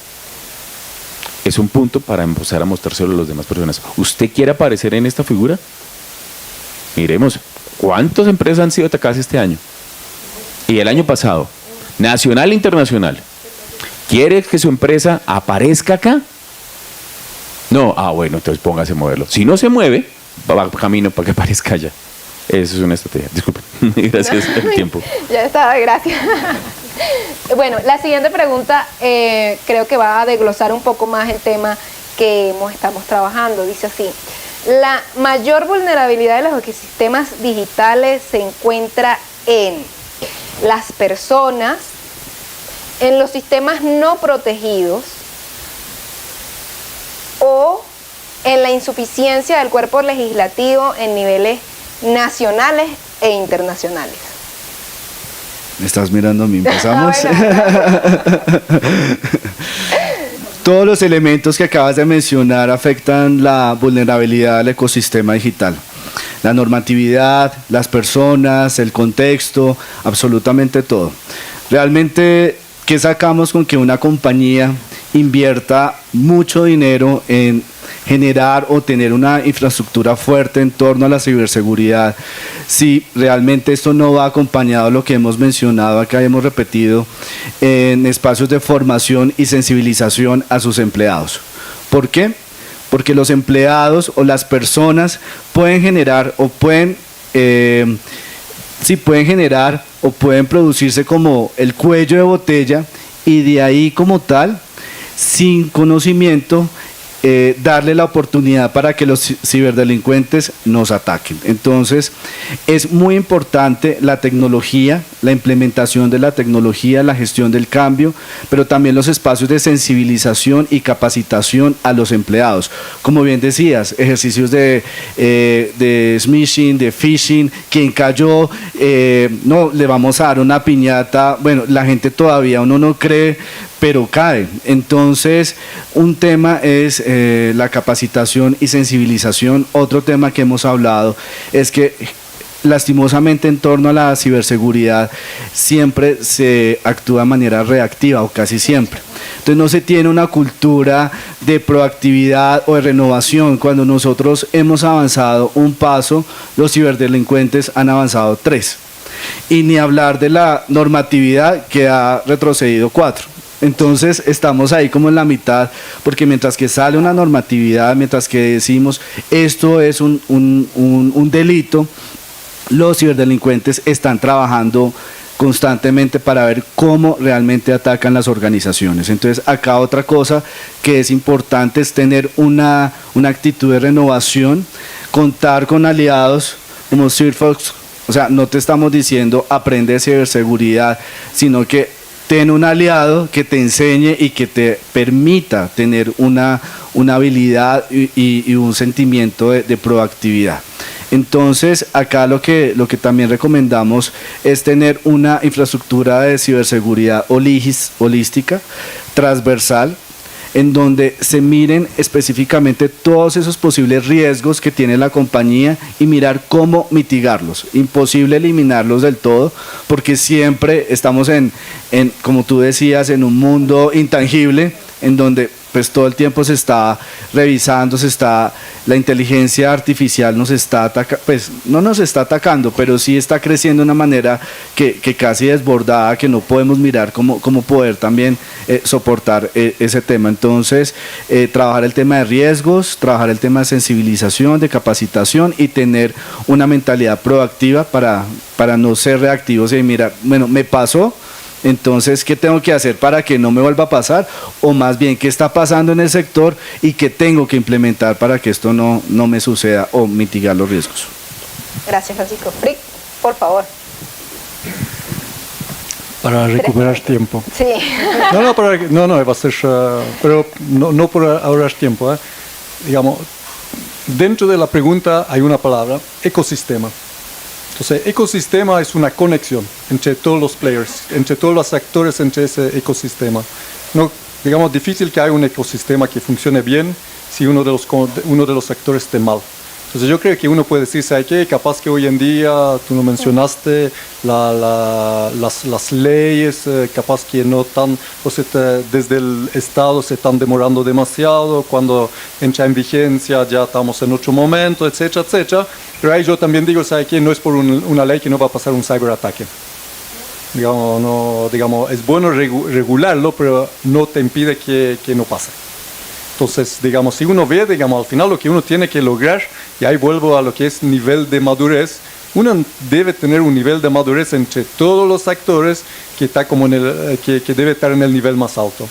es un punto para empezar a mostrárselo a las demás personas. ¿Usted quiere aparecer en esta figura? Miremos, ¿cuántas empresas han sido atacadas este año? Y el año pasado, nacional e internacional. ¿Quiere que su empresa aparezca acá? No, bueno, entonces póngase a moverlo. Si no se mueve, va camino para que aparezca allá. Eso es una estrategia. Disculpe. Gracias por el tiempo.
Ya estaba, gracias. Bueno, la siguiente pregunta creo que va a desglosar un poco más el tema que estamos trabajando. Dice así: la mayor vulnerabilidad de los ecosistemas digitales se encuentra en las personas, en los sistemas no protegidos o en la insuficiencia del cuerpo legislativo en niveles nacionales e internacionales.
¿Me estás mirando a mí? ¿Empezamos?
Bueno.
Todos los elementos que acabas de mencionar afectan la vulnerabilidad del ecosistema digital. La normatividad, las personas, el contexto, absolutamente todo. Realmente, ¿qué sacamos con que una compañía invierta mucho dinero en generar o tener una infraestructura fuerte en torno a la ciberseguridad, si realmente esto no va acompañado de lo que hemos mencionado acá y hemos repetido en espacios de formación y sensibilización a sus empleados? ¿Por qué? Porque los empleados o las personas pueden generar o pueden sí pueden generar o pueden producirse como el cuello de botella y de ahí como tal, sin conocimiento, darle la oportunidad para que los ciberdelincuentes nos ataquen. Entonces, es muy importante la tecnología, la implementación de la tecnología, la gestión del cambio, pero también los espacios de sensibilización y capacitación a los empleados. Como bien decías, ejercicios de smishing, de phishing, quien cayó, no, le vamos a dar una piñata. Bueno, la gente todavía, uno no cree, pero cae. Entonces, un tema es la capacitación y sensibilización. Otro tema que hemos hablado es que lastimosamente en torno a la ciberseguridad siempre se actúa de manera reactiva o casi siempre. Entonces no se tiene una cultura de proactividad o de renovación. Cuando nosotros hemos avanzado un paso, los ciberdelincuentes han avanzado 3. Y ni hablar de la normatividad que ha retrocedido 4. Entonces estamos ahí como en la mitad, porque mientras que sale una normatividad, mientras que decimos esto es un delito, los ciberdelincuentes están trabajando constantemente para ver cómo realmente atacan las organizaciones. Entonces acá otra cosa que es importante es tener una actitud de renovación, contar con aliados como Surfox. O sea, no te estamos diciendo aprende ciberseguridad, sino que ten un aliado que te enseñe y que te permita tener una habilidad y un sentimiento de proactividad. Entonces, acá lo que también recomendamos es tener una infraestructura de ciberseguridad holística, transversal, en donde se miren específicamente todos esos posibles riesgos que tiene la compañía y mirar cómo mitigarlos. Imposible eliminarlos del todo, porque siempre estamos como tú decías, en un mundo intangible, en donde pues todo el tiempo se está revisando, la inteligencia artificial nos está atacando, pues no nos está atacando, pero sí está creciendo de una manera que casi desbordada, que no podemos mirar cómo poder también soportar ese tema. Entonces, trabajar el tema de riesgos, trabajar el tema de sensibilización, de capacitación y tener una mentalidad proactiva para no ser reactivos y mirar, bueno, me pasó, entonces, ¿qué tengo que hacer para que no me vuelva a pasar? O más bien, ¿qué está pasando en el sector y qué tengo que implementar para que esto no me suceda o mitigar los riesgos?
Gracias, Francisco. Frick, por favor.
Para recuperar tiempo.
Sí.
No, va a ser, pero no por ahorrar tiempo. Digamos, dentro de la pregunta hay una palabra, ecosistema. Entonces, ecosistema es una conexión entre todos los players, entre todos los actores entre ese ecosistema. No, digamos, difícil que haya un ecosistema que funcione bien si uno de los actores esté mal. Entonces, yo creo que uno puede decir, ¿sabe qué? Capaz que hoy en día, tú no mencionaste las leyes, capaz que no tan, o sea, desde el Estado se están demorando demasiado, cuando entra en vigencia ya estamos en otro momento, etcétera, etcétera. Pero ahí yo también digo, ¿sabe qué? No es por una ley que no va a pasar un ciberataque. Digamos, es bueno regularlo, pero no te impide que no pase. Entonces, digamos, si uno ve, digamos, al final lo que uno tiene que lograr, y ahí vuelvo a lo que es nivel de madurez, uno debe tener un nivel de madurez entre todos los actores que que debe estar en el nivel más alto.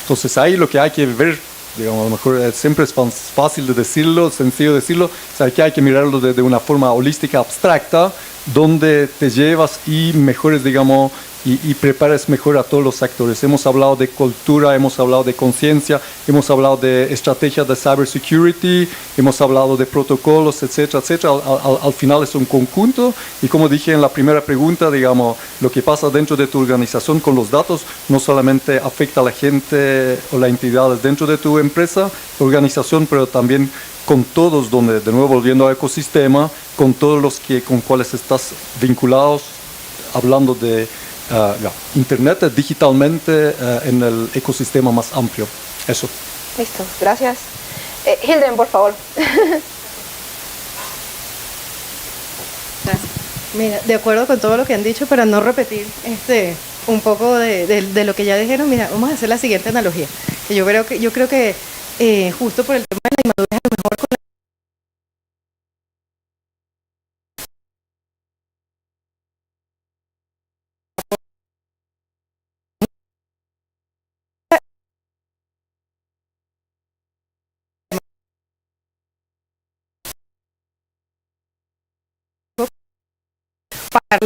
Entonces, ahí lo que hay que ver, digamos, a lo mejor siempre es fácil de decirlo, sencillo de decirlo, o sea, que hay que mirarlo de una forma holística, abstracta, donde te llevas y mejores, digamos, y prepares mejor a todos los actores. Hemos hablado de cultura, hemos hablado de conciencia, hemos hablado de estrategias de cybersecurity, hemos hablado de protocolos, etcétera, etcétera. Al final es un conjunto y como dije en la primera pregunta, digamos, lo que pasa dentro de tu organización con los datos no solamente afecta a la gente o las entidades dentro de tu empresa, organización, pero también con todos, donde, de nuevo, volviendo al ecosistema, con todos los con cuales estás vinculados, hablando de Internet digitalmente en el ecosistema más amplio. Eso.
Listo, gracias. Hilden, por favor.
Gracias. Mira, de acuerdo con todo lo que han dicho, para no repetir un poco de lo que ya dijeron, mira, vamos a hacer la siguiente analogía. Que yo creo que justo por el tema de la inmadurez, a lo mejor con la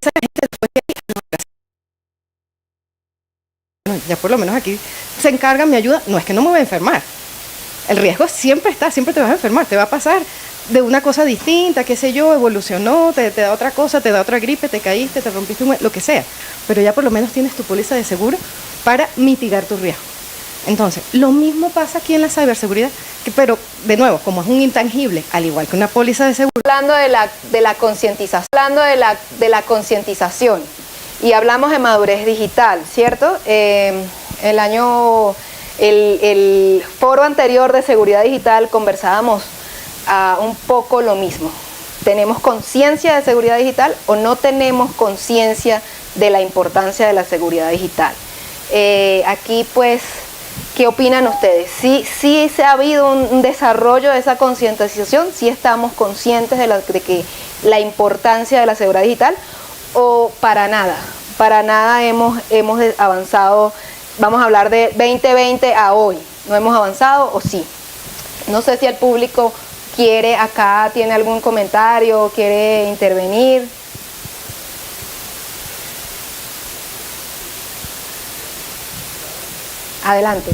esa gente después de ahí, bueno, ya por lo menos aquí se encarga, me ayuda, no es que no me voy a enfermar. El riesgo siempre está, siempre te vas a enfermar, te va a pasar de una cosa distinta, qué sé yo, evolucionó, te da otra cosa, te da otra gripe, te caíste, te rompiste lo que sea. Pero ya por lo menos tienes tu póliza de seguro para mitigar tu riesgo. Entonces, lo mismo pasa aquí en la ciberseguridad, pero de nuevo, como es un intangible, al igual que una póliza de seguro.
Hablando de la concientización, y hablamos de madurez digital, ¿cierto? El foro anterior de seguridad digital conversábamos un poco lo mismo. ¿Tenemos conciencia de seguridad digital o no tenemos conciencia de la importancia de la seguridad digital? Aquí pues, ¿qué opinan ustedes? ¿Sí se ha habido un desarrollo de esa concientización? ¿Sí estamos conscientes de que la importancia de la seguridad digital? ¿O para nada? Para nada hemos avanzado. Vamos a hablar de 2020 a hoy. ¿No hemos avanzado o sí? No sé si el público tiene algún comentario, quiere intervenir. Adelante.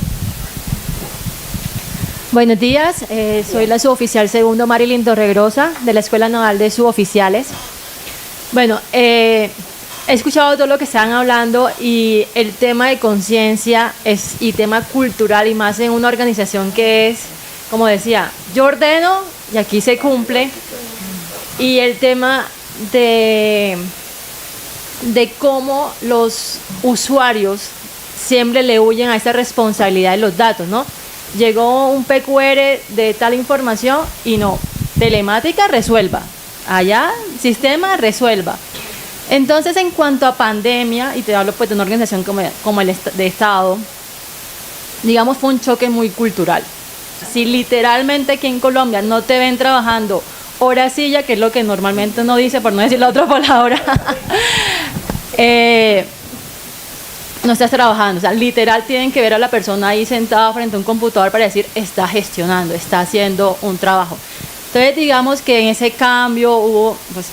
Buenos días, soy la suboficial segundo Marilyn Torregrosa de la Escuela Naval de Suboficiales. Bueno, he escuchado todo lo que están hablando y el tema de conciencia y tema cultural y más en una organización que es, como decía, yo ordeno y aquí se cumple, y el tema de cómo los usuarios siempre le huyen a esa responsabilidad de los datos, ¿no? Llegó un PQR de tal información y no, telemática resuelva, allá sistema resuelva. Entonces, en cuanto a pandemia, y te hablo pues de una organización como el de Estado, digamos, fue un choque muy cultural. Si literalmente aquí en Colombia no te ven trabajando hora silla, que es lo que normalmente uno dice, por no decir la otra palabra, no estás trabajando. O sea, literal tienen que ver a la persona ahí sentada frente a un computador para decir, está gestionando, está haciendo un trabajo. Entonces, digamos que en ese cambio hubo, pues,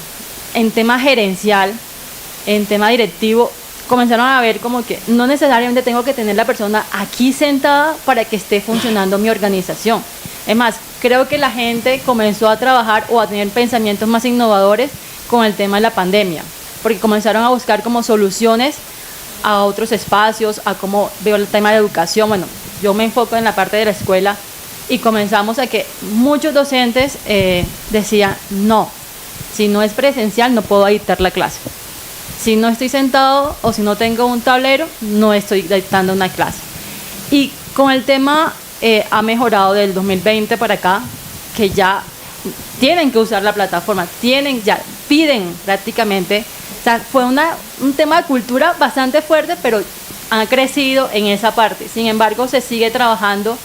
en tema gerencial, en tema directivo, comenzaron a ver como que no necesariamente tengo que tener la persona aquí sentada para que esté funcionando mi organización. Es más, creo que la gente comenzó a trabajar o a tener pensamientos más innovadores con el tema de la pandemia, porque comenzaron a buscar como soluciones a otros espacios, a cómo veo el tema de educación. Bueno, yo me enfoco en la parte de la escuela y comenzamos a que muchos docentes decían, no, si no es presencial no puedo dictar la clase. Si no estoy sentado o si no tengo un tablero, no estoy dictando una clase. Y con el tema ha mejorado del 2020 para acá, que ya tienen que usar la plataforma, ya piden prácticamente. O sea, fue un tema de cultura bastante fuerte, pero han crecido en esa parte. Sin embargo, se sigue trabajando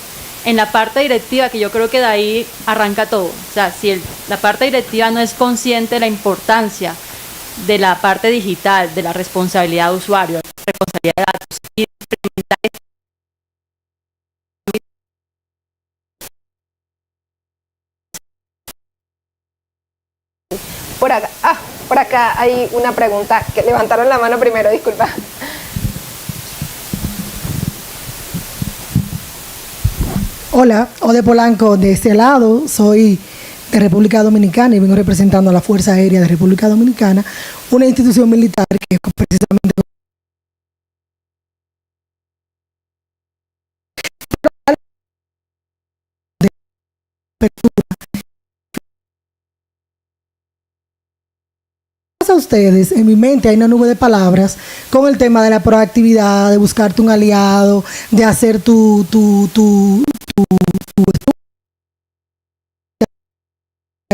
en la parte directiva, que yo creo que de ahí arranca todo. O sea, si la parte directiva no es consciente de la importancia de la parte digital, de la responsabilidad de usuario, de la responsabilidad de datos, y de implementar
por acá hay una pregunta, que levantaron la mano primero, disculpa.
Hola, Ode Polanco de este lado, soy de República Dominicana y vengo representando a la Fuerza Aérea de República Dominicana, una institución militar que es precisamente a ustedes. En mi mente hay una nube de palabras con el tema de la proactividad, de buscarte un aliado, de hacer tu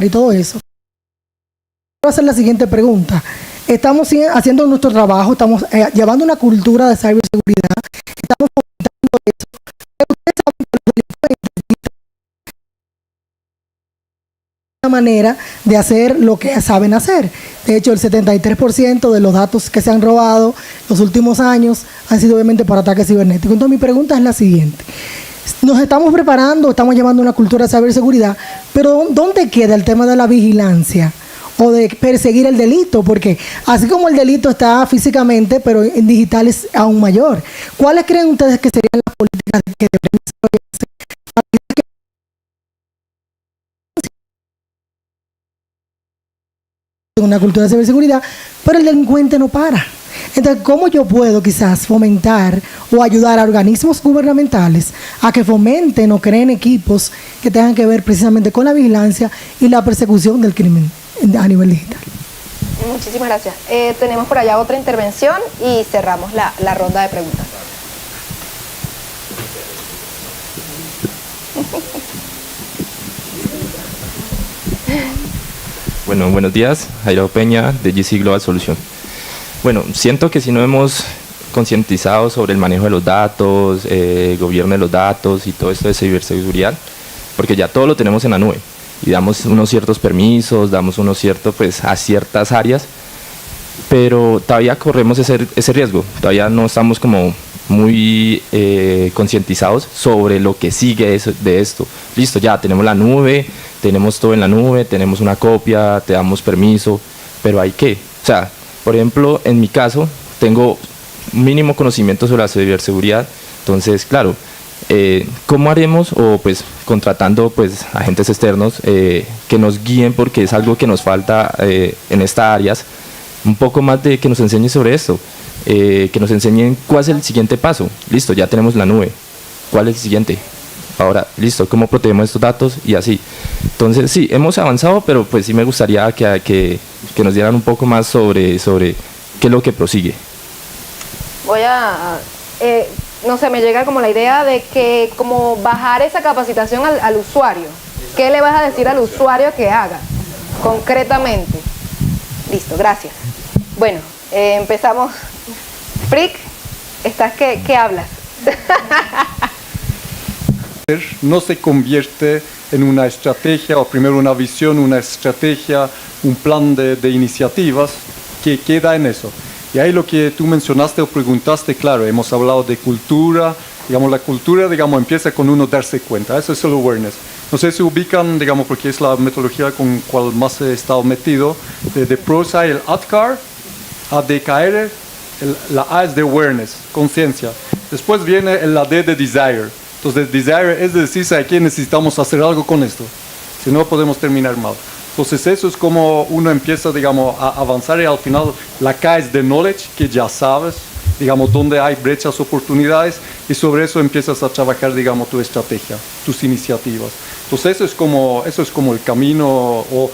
y todo eso. Quiero hacer la siguiente pregunta. Estamos haciendo nuestro trabajo, estamos llevando una cultura de ciberseguridad, estamos fomentando eso. Ustedes saben que los delincuentes una manera de hacer lo que saben hacer. De hecho, el 73% de los datos que se han robado los últimos años han sido obviamente por ataques cibernéticos. Entonces, mi pregunta es la siguiente. Nos estamos preparando, estamos llevando una cultura de ciberseguridad, pero ¿dónde queda el tema de la vigilancia o de perseguir el delito? Porque así como el delito está físicamente, pero en digital es aún mayor. ¿Cuáles creen ustedes que serían las políticas que deberían desarrollarse para una cultura de ciberseguridad, pero el delincuente no para? Entonces, ¿cómo yo puedo quizás fomentar o ayudar a organismos gubernamentales a que fomenten o creen equipos que tengan que ver precisamente con la vigilancia y la persecución del crimen a nivel digital?
Muchísimas gracias. Tenemos por allá otra intervención y cerramos la ronda de preguntas.
Bueno, buenos días, Jairo Peña de GC Global Solution. Bueno, siento que si no hemos concientizado sobre el manejo de los datos, gobierno de los datos y todo esto de ciberseguridad, porque ya todo lo tenemos en la nube y damos unos ciertos permisos, damos unos ciertos, pues, a ciertas áreas, pero todavía corremos ese riesgo, todavía no estamos como muy concientizados sobre lo que sigue de esto. Listo, ya tenemos la nube, tenemos todo en la nube, tenemos una copia, te damos permiso, pero hay que, o sea, por ejemplo, en mi caso, tengo mínimo conocimiento sobre la ciberseguridad, entonces, claro, ¿cómo haremos? O pues contratando pues agentes externos que nos guíen, porque es algo que nos falta en estas áreas, un poco más de que nos enseñen sobre esto, que nos enseñen cuál es el siguiente paso. Listo, ya tenemos la nube, ¿cuál es el siguiente? Ahora, listo, ¿cómo protegemos estos datos? Y así. Entonces, sí, hemos avanzado, pero pues sí me gustaría que nos dieran un poco más sobre qué es lo que prosigue.
Voy a, no sé, me llega como la idea de que como bajar esa capacitación al usuario. ¿Qué le vas a decir al usuario que haga concretamente? Listo, gracias. Bueno, empezamos. Frick, ¿estás qué hablas?
No se convierte en una estrategia, o primero una visión, una estrategia, un plan de iniciativas que queda en eso. Y ahí lo que tú mencionaste o preguntaste, claro, hemos hablado de cultura, digamos, la cultura, digamos, empieza con uno darse cuenta, eso es el awareness. No sé si ubican, digamos, porque es la metodología con cual más he estado metido, de PROS hay el ADKAR, ADKR, la A es de awareness, conciencia. Después viene la D de desire. Entonces, desire es decir, ¿sabes qué? Necesitamos hacer algo con esto. Si no, podemos terminar mal. Entonces, eso es como uno empieza, digamos, a avanzar y al final la K es de knowledge, que ya sabes, digamos, dónde hay brechas, oportunidades, y sobre eso empiezas a trabajar, digamos, tu estrategia, tus iniciativas. Entonces, eso es como el camino o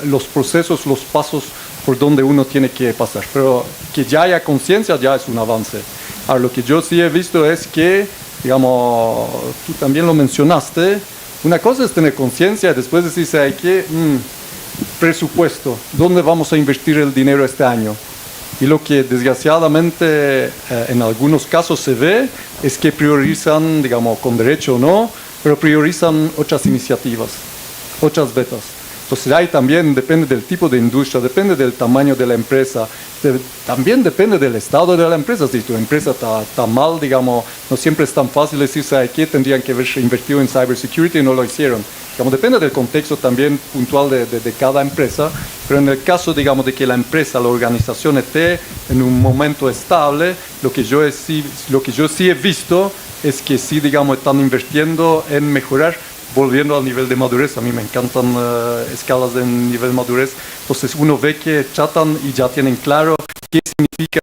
los procesos, los pasos por donde uno tiene que pasar. Pero que ya haya conciencia ya es un avance. Ahora, lo que yo sí he visto es que, digamos, tú también lo mencionaste, una cosa es tener conciencia, después decirse, hay que, presupuesto, ¿dónde vamos a invertir el dinero este año? Y lo que desgraciadamente en algunos casos se ve es que priorizan, digamos, con derecho o no, pero priorizan otras iniciativas, otras betas. Entonces ahí también depende del tipo de industria, depende del tamaño de la empresa, también depende del estado de la empresa. Si tu empresa está mal, digamos, no siempre es tan fácil decir, ¿sabes qué? Tendrían que haberse invertido en cybersecurity y no lo hicieron. Digamos, depende del contexto también puntual de cada empresa, pero en el caso, digamos, de que la empresa, la organización esté en un momento estable, lo que yo sí he visto es que sí, digamos, están invirtiendo en mejorar, volviendo al nivel de madurez. A mí me encantan escalas de nivel de madurez. Entonces uno ve que tratan y ya tienen claro qué significa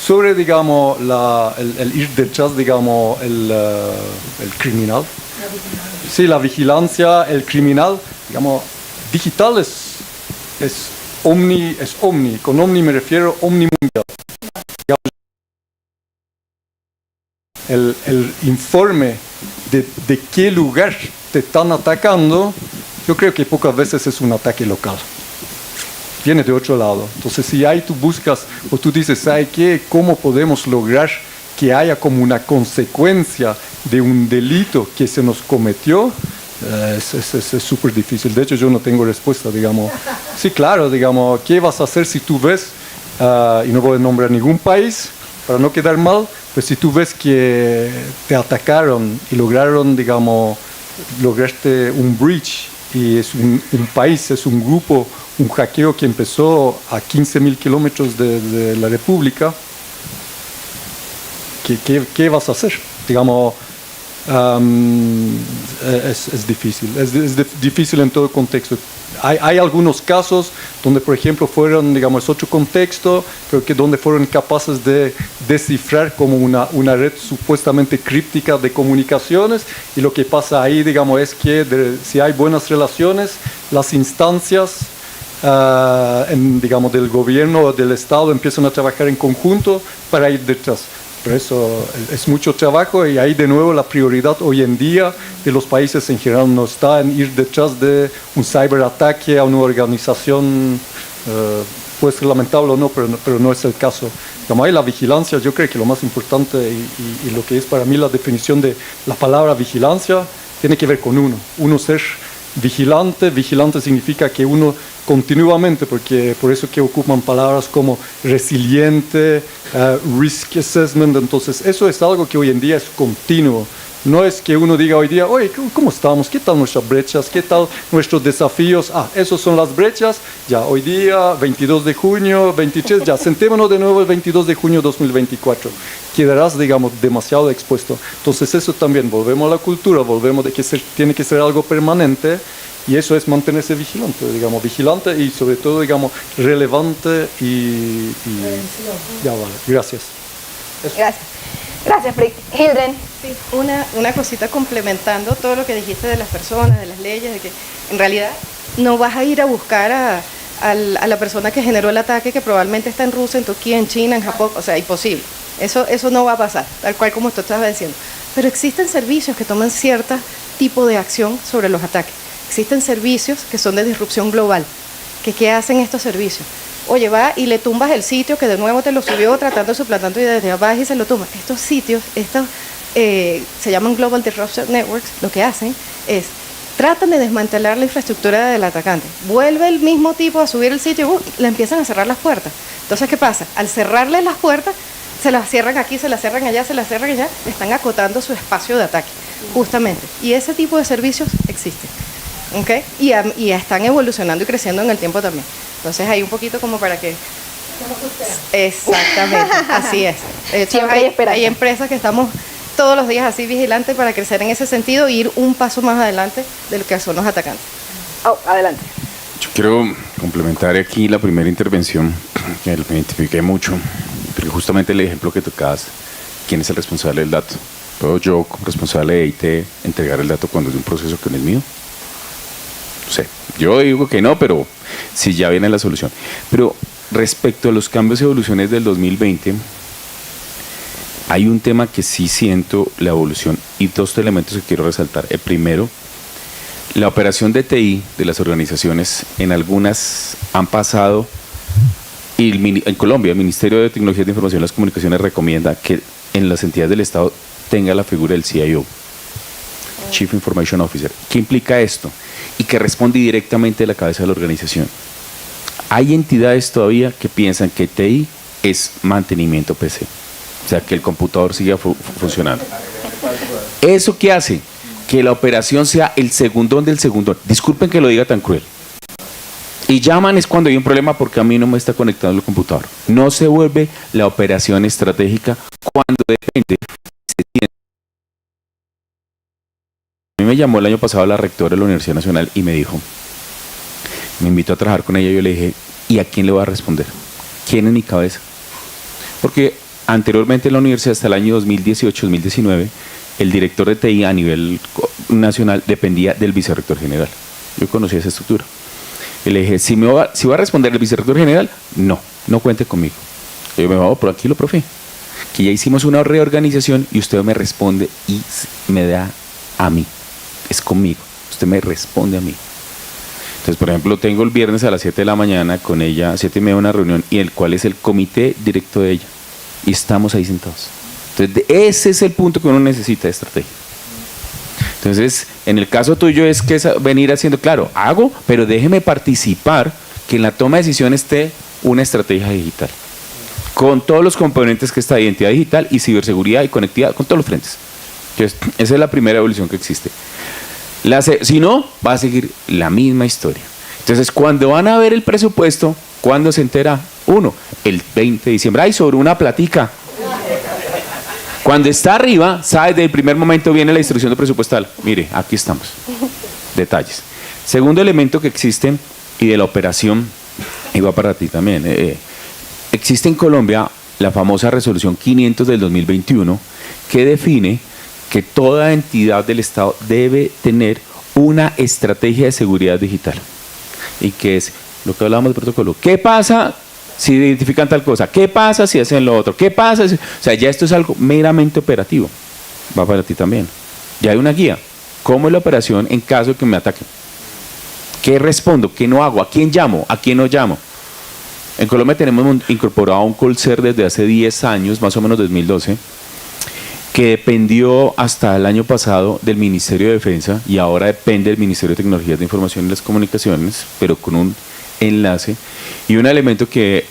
sobre, digamos, el ir detrás, digamos, el criminal. Sí, la vigilancia, el criminal, digamos, digital es omni, con omni me refiero omnimundial. El informe de qué lugar te están atacando, yo creo que pocas veces es un ataque local. Viene de otro lado. Entonces, si ahí tú buscas o tú dices, ¿sabes qué? ¿Cómo podemos lograr que haya como una consecuencia de un delito que se nos cometió? Es súper difícil. De hecho, yo no tengo respuesta, digamos. Sí, claro, digamos, ¿qué vas a hacer si tú ves, y no voy a nombrar ningún país, para no quedar mal, pues si tú ves que te atacaron y lograron, digamos, lograste un breach, y es un país, es un grupo, un hackeo que empezó a 15.000 kilómetros de la República, ¿qué vas a hacer? Digamos, es difícil, difícil en todo contexto. Hay algunos casos donde, por ejemplo, fueron, digamos, otro contexto, pero que donde fueron capaces de descifrar como una red supuestamente críptica de comunicaciones, y lo que pasa ahí, digamos, es que si hay buenas relaciones, las instancias, digamos, del gobierno o del Estado empiezan a trabajar en conjunto para ir detrás. Pero eso es mucho trabajo, y ahí de nuevo la prioridad hoy en día de los países en general no está en ir detrás de un ciberataque a una organización, puede ser lamentable o no, pero no es el caso. Como hay la vigilancia, yo creo que lo más importante y lo que es para mí la definición de la palabra vigilancia tiene que ver con uno ser vigilante. Vigilante significa que uno continuamente, porque por eso que ocupan palabras como resiliente, risk assessment, entonces eso es algo que hoy en día es continuo. No es que uno diga hoy día, oye, ¿cómo estamos? ¿Qué tal nuestras brechas? ¿Qué tal nuestros desafíos? Esos son las brechas. Ya, hoy día, 22 de junio, 23, ya, sentémonos de nuevo el 22 de junio 2024. Quedarás, digamos, demasiado expuesto. Entonces eso también, volvemos a la cultura, volvemos de que tiene que ser algo permanente, y eso es mantenerse vigilante, digamos, vigilante y sobre todo, digamos, relevante y ya vale, gracias. Eso.
Gracias, Frick. Hildren.
Sí, una cosita complementando todo lo que dijiste de las personas, de las leyes, de que en realidad no vas a ir a buscar a la persona que generó el ataque, que probablemente está en Rusia, en Turquía, en China, en Japón, o sea, imposible. Eso no va a pasar, tal cual como tú estabas diciendo. Pero existen servicios que toman cierto tipo de acción sobre los ataques. Existen servicios que son de disrupción global. ¿Qué hacen estos servicios? Oye, va y le tumbas el sitio que de nuevo te lo subió tratando de suplantar tu idea, vas y se lo tumbas. Estos sitios, se llaman Global Disruption Networks, lo que hacen es tratan de desmantelar la infraestructura del atacante. Vuelve el mismo tipo a subir el sitio y le empiezan a cerrar las puertas. Entonces, ¿qué pasa? Al cerrarle las puertas, se las cierran aquí, se las cierran allá, se las cierran allá, están acotando su espacio de ataque, justamente. Y ese tipo de servicios existen. ¿Okay? Y están evolucionando y creciendo en el tiempo también. Entonces hay un poquito como para que... Exactamente, así es. De hecho, hay empresas que estamos todos los días así vigilantes para crecer en ese sentido e ir un paso más adelante de lo que son los atacantes.
Adelante.
Yo quiero complementar aquí la primera intervención, que me identifiqué mucho, porque justamente el ejemplo que tocabas, ¿quién es el responsable del dato? ¿Puedo yo, como responsable de IT, entregar el dato cuando es de un proceso que no es mío? No sé, yo digo que no, pero sí, ya viene la solución. Pero respecto a los cambios y evoluciones del 2020, hay un tema que sí siento la evolución y dos elementos que quiero resaltar. El primero, la operación de TI de las organizaciones, en algunas han pasado, y en Colombia el Ministerio de Tecnología de Información y las Comunicaciones recomienda que en las entidades del Estado tenga la figura del CIO, Chief Information Officer. ¿Qué implica esto? Y que responde directamente a la cabeza de la organización. Hay entidades todavía que piensan que TI es mantenimiento PC, o sea, que el computador siga funcionando. ¿Eso qué hace? Que la operación sea el segundón del segundón. Disculpen que lo diga tan cruel. Y llaman es cuando hay un problema porque a mí no me está conectando el computador. No se vuelve la operación estratégica cuando depende. A mí me llamó el año pasado la rectora de la Universidad Nacional y me dijo, me invitó a trabajar con ella, y yo le dije, ¿y a quién le voy a responder? ¿Quién es mi cabeza? Porque anteriormente en la universidad, hasta el año 2018-2019, el director de TI a nivel nacional dependía del vicerrector general. Yo conocía esa estructura. Y le dije, si voy a responder el vicerrector general, no cuente conmigo. Y yo me voy, por aquí lo profe, que ya hicimos una reorganización y usted me responde y me da a mí. Es conmigo, usted me responde a mí. Entonces, por ejemplo, tengo el viernes a las 7 de la mañana con ella, 7:30, una reunión, y el cual es el comité directo de ella. Y estamos ahí sentados. Entonces, ese es el punto que uno necesita de estrategia. Entonces, en el caso tuyo es que es venir haciendo, claro, hago, pero déjeme participar, que en la toma de decisión esté una estrategia digital, con todos los componentes que está identidad digital y ciberseguridad y conectividad, con todos los frentes. Entonces, esa es la primera evolución que existe. Si no, va a seguir la misma historia. Entonces, cuando van a ver el presupuesto, ¿cuándo se entera uno? El 20 de diciembre. ¡Ay, sobre una platica! Cuando está arriba, sabe, desde el primer momento viene la instrucción de presupuestal. Mire, aquí estamos. Detalles. Segundo elemento que existe y de la operación, y va para ti también. Existe en Colombia la famosa resolución 500 del 2021 que define que toda entidad del Estado debe tener una estrategia de seguridad digital. Y que es lo que hablábamos del protocolo. ¿Qué pasa si identifican tal cosa? ¿Qué pasa si hacen lo otro? ¿Qué pasa si... O sea, ya esto es algo meramente operativo. Va para ti también. Ya hay una guía. ¿Cómo es la operación en caso de que me ataquen? ¿Qué respondo? ¿Qué no hago? ¿A quién llamo? ¿A quién no llamo? En Colombia tenemos incorporado un call center desde hace 10 años, más o menos 2012, que dependió hasta el año pasado del Ministerio de Defensa y ahora depende del Ministerio de Tecnologías de Información y las Comunicaciones, pero con un enlace. Y un elemento que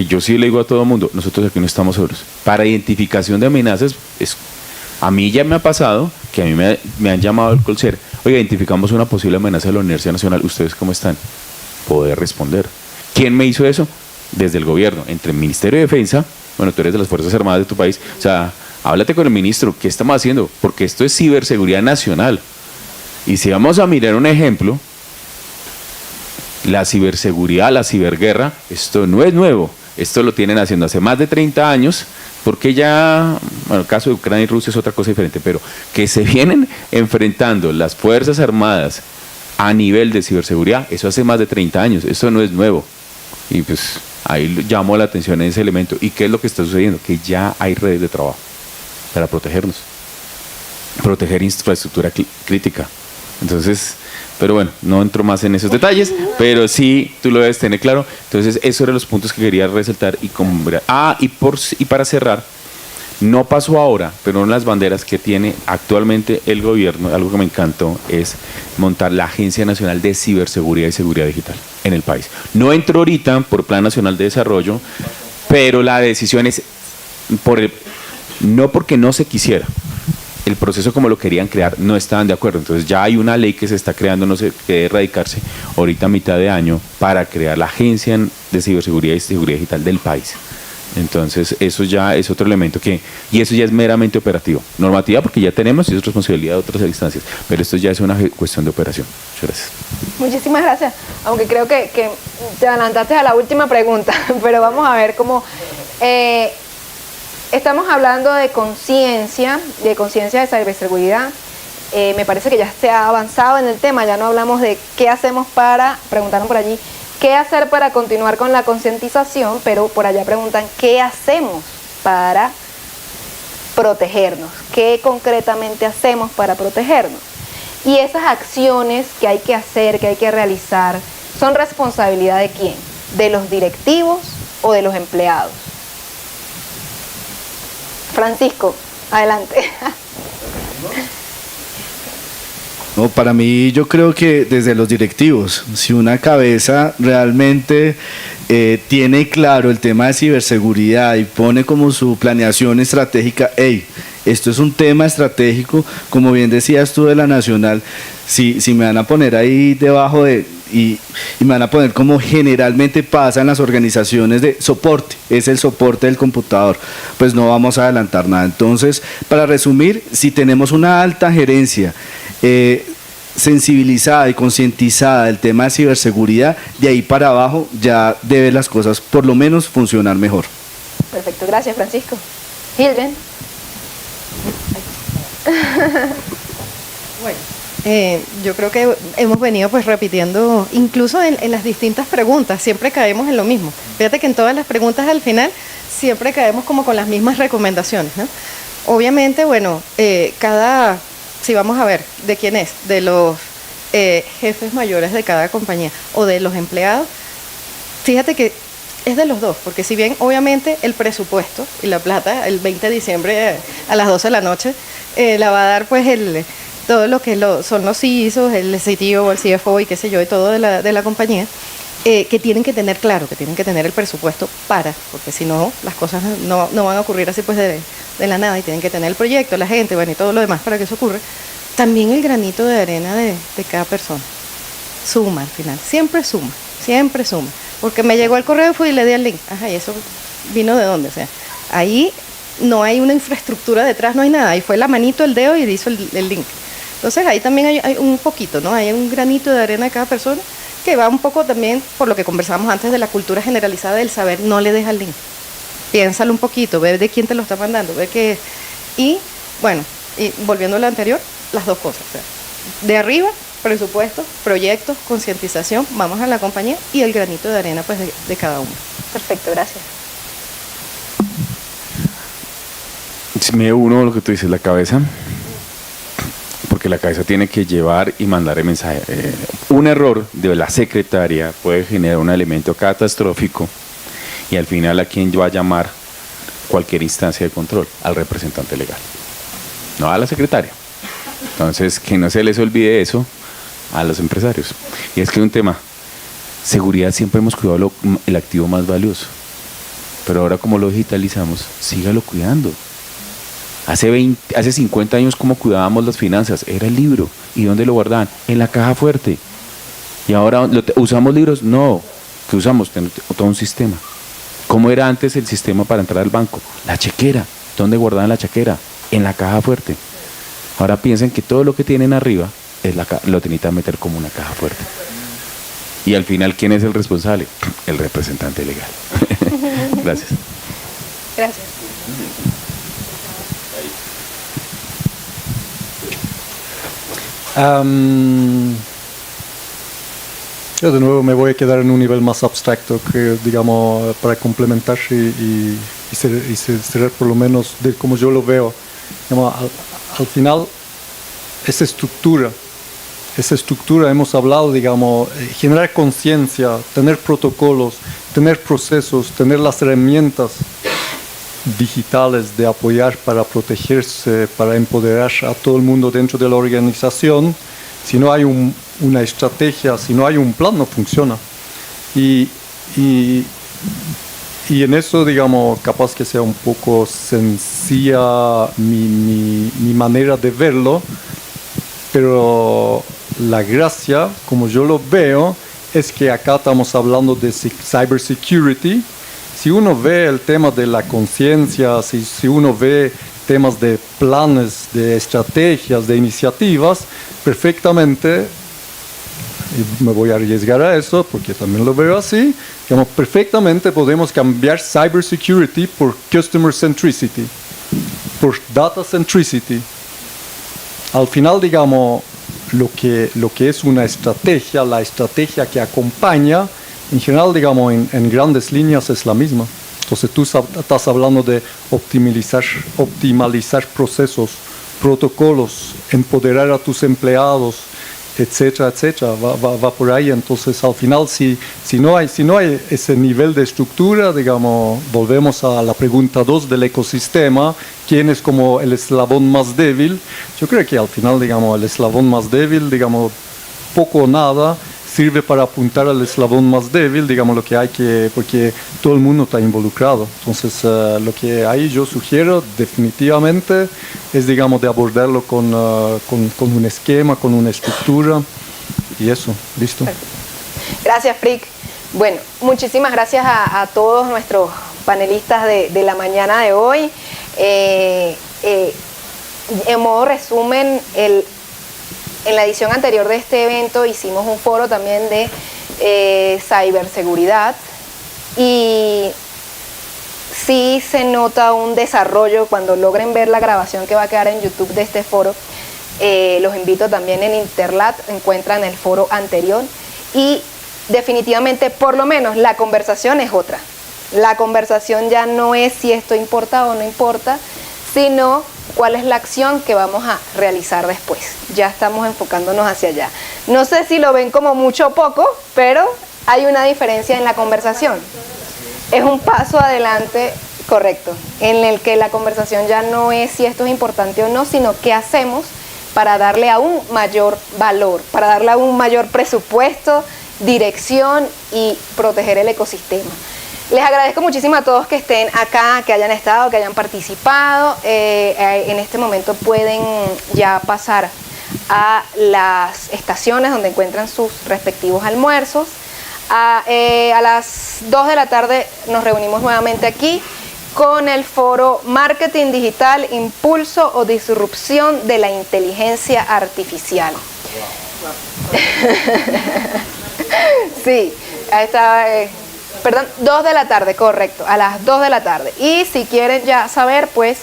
yo sí le digo a todo el mundo, nosotros aquí no estamos solos. Para identificación de amenazas, a mí ya me ha pasado que a mí me han llamado al call center, oiga, identificamos una posible amenaza de la Universidad Nacional, ¿ustedes cómo están? Poder responder. ¿Quién me hizo eso? Desde el gobierno, entre el Ministerio de Defensa, bueno, tú eres de las Fuerzas Armadas de tu país, o sea, háblate con el ministro, ¿qué estamos haciendo? Porque esto es ciberseguridad nacional. Y si vamos a mirar un ejemplo, la ciberseguridad, la ciberguerra, esto no es nuevo. Esto lo tienen haciendo hace más de 30 años, porque ya, bueno, el caso de Ucrania y Rusia es otra cosa diferente, pero que se vienen enfrentando las Fuerzas Armadas a nivel de ciberseguridad, eso hace más de 30 años, eso no es nuevo. Y pues ahí llamo la atención en ese elemento. ¿Y qué es lo que está sucediendo? Que ya hay redes de trabajo para protegernos, proteger infraestructura crítica. Entonces, pero bueno, no entro más en esos detalles, pero sí tú lo debes tener claro. Entonces, esos eran los puntos que quería resaltar. Y para cerrar, no pasó ahora, pero una de las banderas que tiene actualmente el gobierno, algo que me encantó, es montar la Agencia Nacional de Ciberseguridad y Seguridad Digital en el país. No entró ahorita por Plan Nacional de Desarrollo, pero la decisión es no porque no se quisiera. El proceso como lo querían crear no estaban de acuerdo. Entonces ya hay una ley que se está creando, no sé, que debe erradicarse ahorita a mitad de año para crear la Agencia de Ciberseguridad y Seguridad Digital del país. Entonces eso ya es otro elemento y eso ya es meramente operativo. Normativa porque ya tenemos y es responsabilidad de otras instancias, pero esto ya es una cuestión de operación. Muchas gracias.
Muchísimas gracias, aunque creo que te adelantaste a la última pregunta, pero vamos a ver cómo... estamos hablando de conciencia de ciberseguridad. Me parece que ya se ha avanzado en el tema, ya no hablamos de qué hacemos preguntaron por allí, qué hacer para continuar con la concientización, pero por allá preguntan qué hacemos para protegernos, qué concretamente hacemos para protegernos. Y esas acciones que hay que hacer, que hay que realizar, ¿son responsabilidad de quién? ¿De los directivos o de los empleados? Francisco, adelante.
No, para mí yo creo que desde los directivos, si una cabeza realmente tiene claro el tema de ciberseguridad y pone como su planeación estratégica, esto es un tema estratégico, como bien decías tú de la nacional, si me van a poner ahí debajo y me van a poner como generalmente pasa en las organizaciones de soporte, es el soporte del computador, pues no vamos a adelantar nada. Entonces, para resumir, si tenemos una alta gerencia sensibilizada y concientizada del tema de ciberseguridad, de ahí para abajo ya deben las cosas por lo menos funcionar mejor.
Perfecto, gracias Francisco. Hilden.
Bueno, yo creo que hemos venido pues repitiendo, incluso en las distintas preguntas, siempre caemos en lo mismo. Fíjate que en todas las preguntas al final siempre caemos como con las mismas recomendaciones, ¿no? Obviamente, bueno, si vamos a ver de quién es, de los jefes mayores de cada compañía o de los empleados, fíjate que es de los dos, porque si bien obviamente el presupuesto y la plata el 20 de diciembre a las 12 de la noche la va a dar pues todo lo que son los CISOs, el CTO, el CFO y qué sé yo, y todo de la compañía, que tienen que tener claro, que tienen que tener el presupuesto porque si no, las cosas no van a ocurrir así pues de la nada, y tienen que tener el proyecto, la gente, bueno, y todo lo demás para que eso ocurra. También el granito de arena de cada persona suma al final, siempre suma, porque me llegó el correo y fui y le di el link, ajá, y eso vino de dónde, o sea, ahí no hay una infraestructura detrás, no hay nada, ahí fue la manito, el dedo y hizo el link. Entonces ahí también hay un poquito, ¿no? Hay un granito de arena de cada persona que va un poco también por lo que conversamos antes de la cultura generalizada del saber, no le deja el link. Piénsalo un poquito, ve de quién te lo está mandando, ve que... Y bueno, y volviendo a lo anterior, las dos cosas. O sea, de arriba, presupuesto, proyectos, concientización, vamos a la compañía y el granito de arena pues de cada uno.
Perfecto, gracias.
Me uno a lo que tú dices, la cabeza, porque la cabeza tiene que llevar y mandar el mensaje. Un error de la secretaria puede generar un elemento catastrófico y al final a quién va a llamar cualquier instancia de control, al representante legal, no a la secretaria. Entonces, que no se les olvide eso a los empresarios. Y es que un tema, seguridad, siempre hemos cuidado el activo más valioso, pero ahora como lo digitalizamos, sígalo cuidando. Hace 50 años, ¿cómo cuidábamos las finanzas? Era el libro. ¿Y dónde lo guardaban? En la caja fuerte. ¿Y ahora usamos libros? No. ¿Qué usamos? Todo un sistema. ¿Cómo era antes el sistema para entrar al banco? La chequera. ¿Dónde guardaban la chequera? En la caja fuerte. Ahora piensen que todo lo que tienen arriba lo tienen que meter como una caja fuerte. Y al final, ¿quién es el responsable? El representante legal. Gracias.
Gracias.
Yo de nuevo me voy a quedar en un nivel más abstracto que, digamos, para complementar y cerrar por lo menos de como yo lo veo. Digamos, al final, esa estructura hemos hablado, digamos, generar conciencia, tener protocolos, tener procesos, tener las herramientas digitales de apoyar para protegerse, para empoderar a todo el mundo dentro de la organización. Si no hay una estrategia, si no hay un plan, no funciona. Y en eso, digamos, capaz que sea un poco sencilla mi manera de verlo, pero la gracia, como yo lo veo, es que acá estamos hablando de cybersecurity. Si uno ve el tema de la conciencia, si uno ve temas de planes, de estrategias, de iniciativas, perfectamente, y me voy a arriesgar a eso porque también lo veo así, digamos, perfectamente podemos cambiar cybersecurity por customer centricity, por data centricity. Al final, digamos, lo que es una estrategia, la estrategia que acompaña, en general, digamos, en grandes líneas es la misma. Entonces tú estás hablando de optimalizar procesos, protocolos, empoderar a tus empleados, etcétera, etcétera. Va por ahí. Entonces al final, si no hay ese nivel de estructura, digamos, volvemos a la pregunta 2 del ecosistema, ¿quién es como el eslabón más débil? Yo creo que al final, digamos, el eslabón más débil, digamos, poco o nada, sirve para apuntar al eslabón más débil, digamos, lo que hay porque todo el mundo está involucrado. Entonces, lo que ahí yo sugiero definitivamente es, digamos, de abordarlo con un esquema, con una estructura, y eso, listo.
Perfecto. Gracias, Frick. Bueno, muchísimas gracias a todos nuestros panelistas de la mañana de hoy. En modo resumen, en la edición anterior de este evento hicimos un foro también de ciberseguridad y sí se nota un desarrollo cuando logren ver la grabación que va a quedar en YouTube de este foro. Los invito también en Interlat, encuentran el foro anterior y definitivamente, por lo menos, la conversación es otra. La conversación ya no es si esto importa o no importa, sino cuál es la acción que vamos a realizar después. Ya estamos enfocándonos hacia allá. No sé si lo ven como mucho o poco, pero hay una diferencia en la conversación. Es un paso adelante, correcto, en el que la conversación ya no es si esto es importante o no, sino qué hacemos para darle aún mayor valor, para darle aún mayor presupuesto, dirección y proteger el ecosistema. Les agradezco muchísimo a todos que estén acá, que hayan estado, que hayan participado. En este momento pueden ya pasar a las estaciones donde encuentran sus respectivos almuerzos. A las 2 de la tarde nos reunimos nuevamente aquí con el foro Marketing Digital, Impulso o Disrupción de la Inteligencia Artificial. Sí, ahí está, perdón, 2 de la tarde, correcto, a las 2 de la tarde. Y si quieren ya saber, pues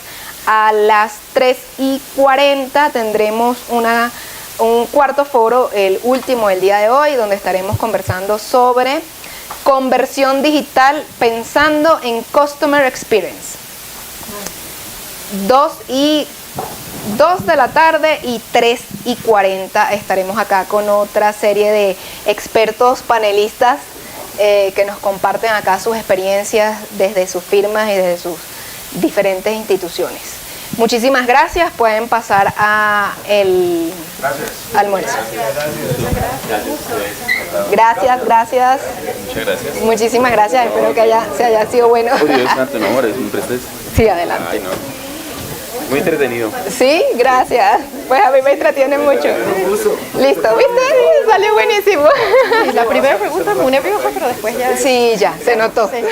a las 3:40 tendremos un cuarto foro, el último del día de hoy, donde estaremos conversando sobre conversión digital pensando en Customer Experience. 2 de la tarde y 3:40 estaremos acá con otra serie de expertos panelistas que nos comparten acá sus experiencias desde sus firmas y desde sus diferentes instituciones. Muchísimas gracias, pueden pasar a el almuerzo. Gracias.
Muchas gracias.
Muchísimas gracias, espero que se haya sido bueno. Sí, adelante.
Ay, no. Muy entretenido.
Sí, gracias. Pues a mí me entretiene mucho. Listo, ¿viste? Salió buenísimo.
La primera pregunta fue una pero después ya...
Sí, ya, se notó.
Sí.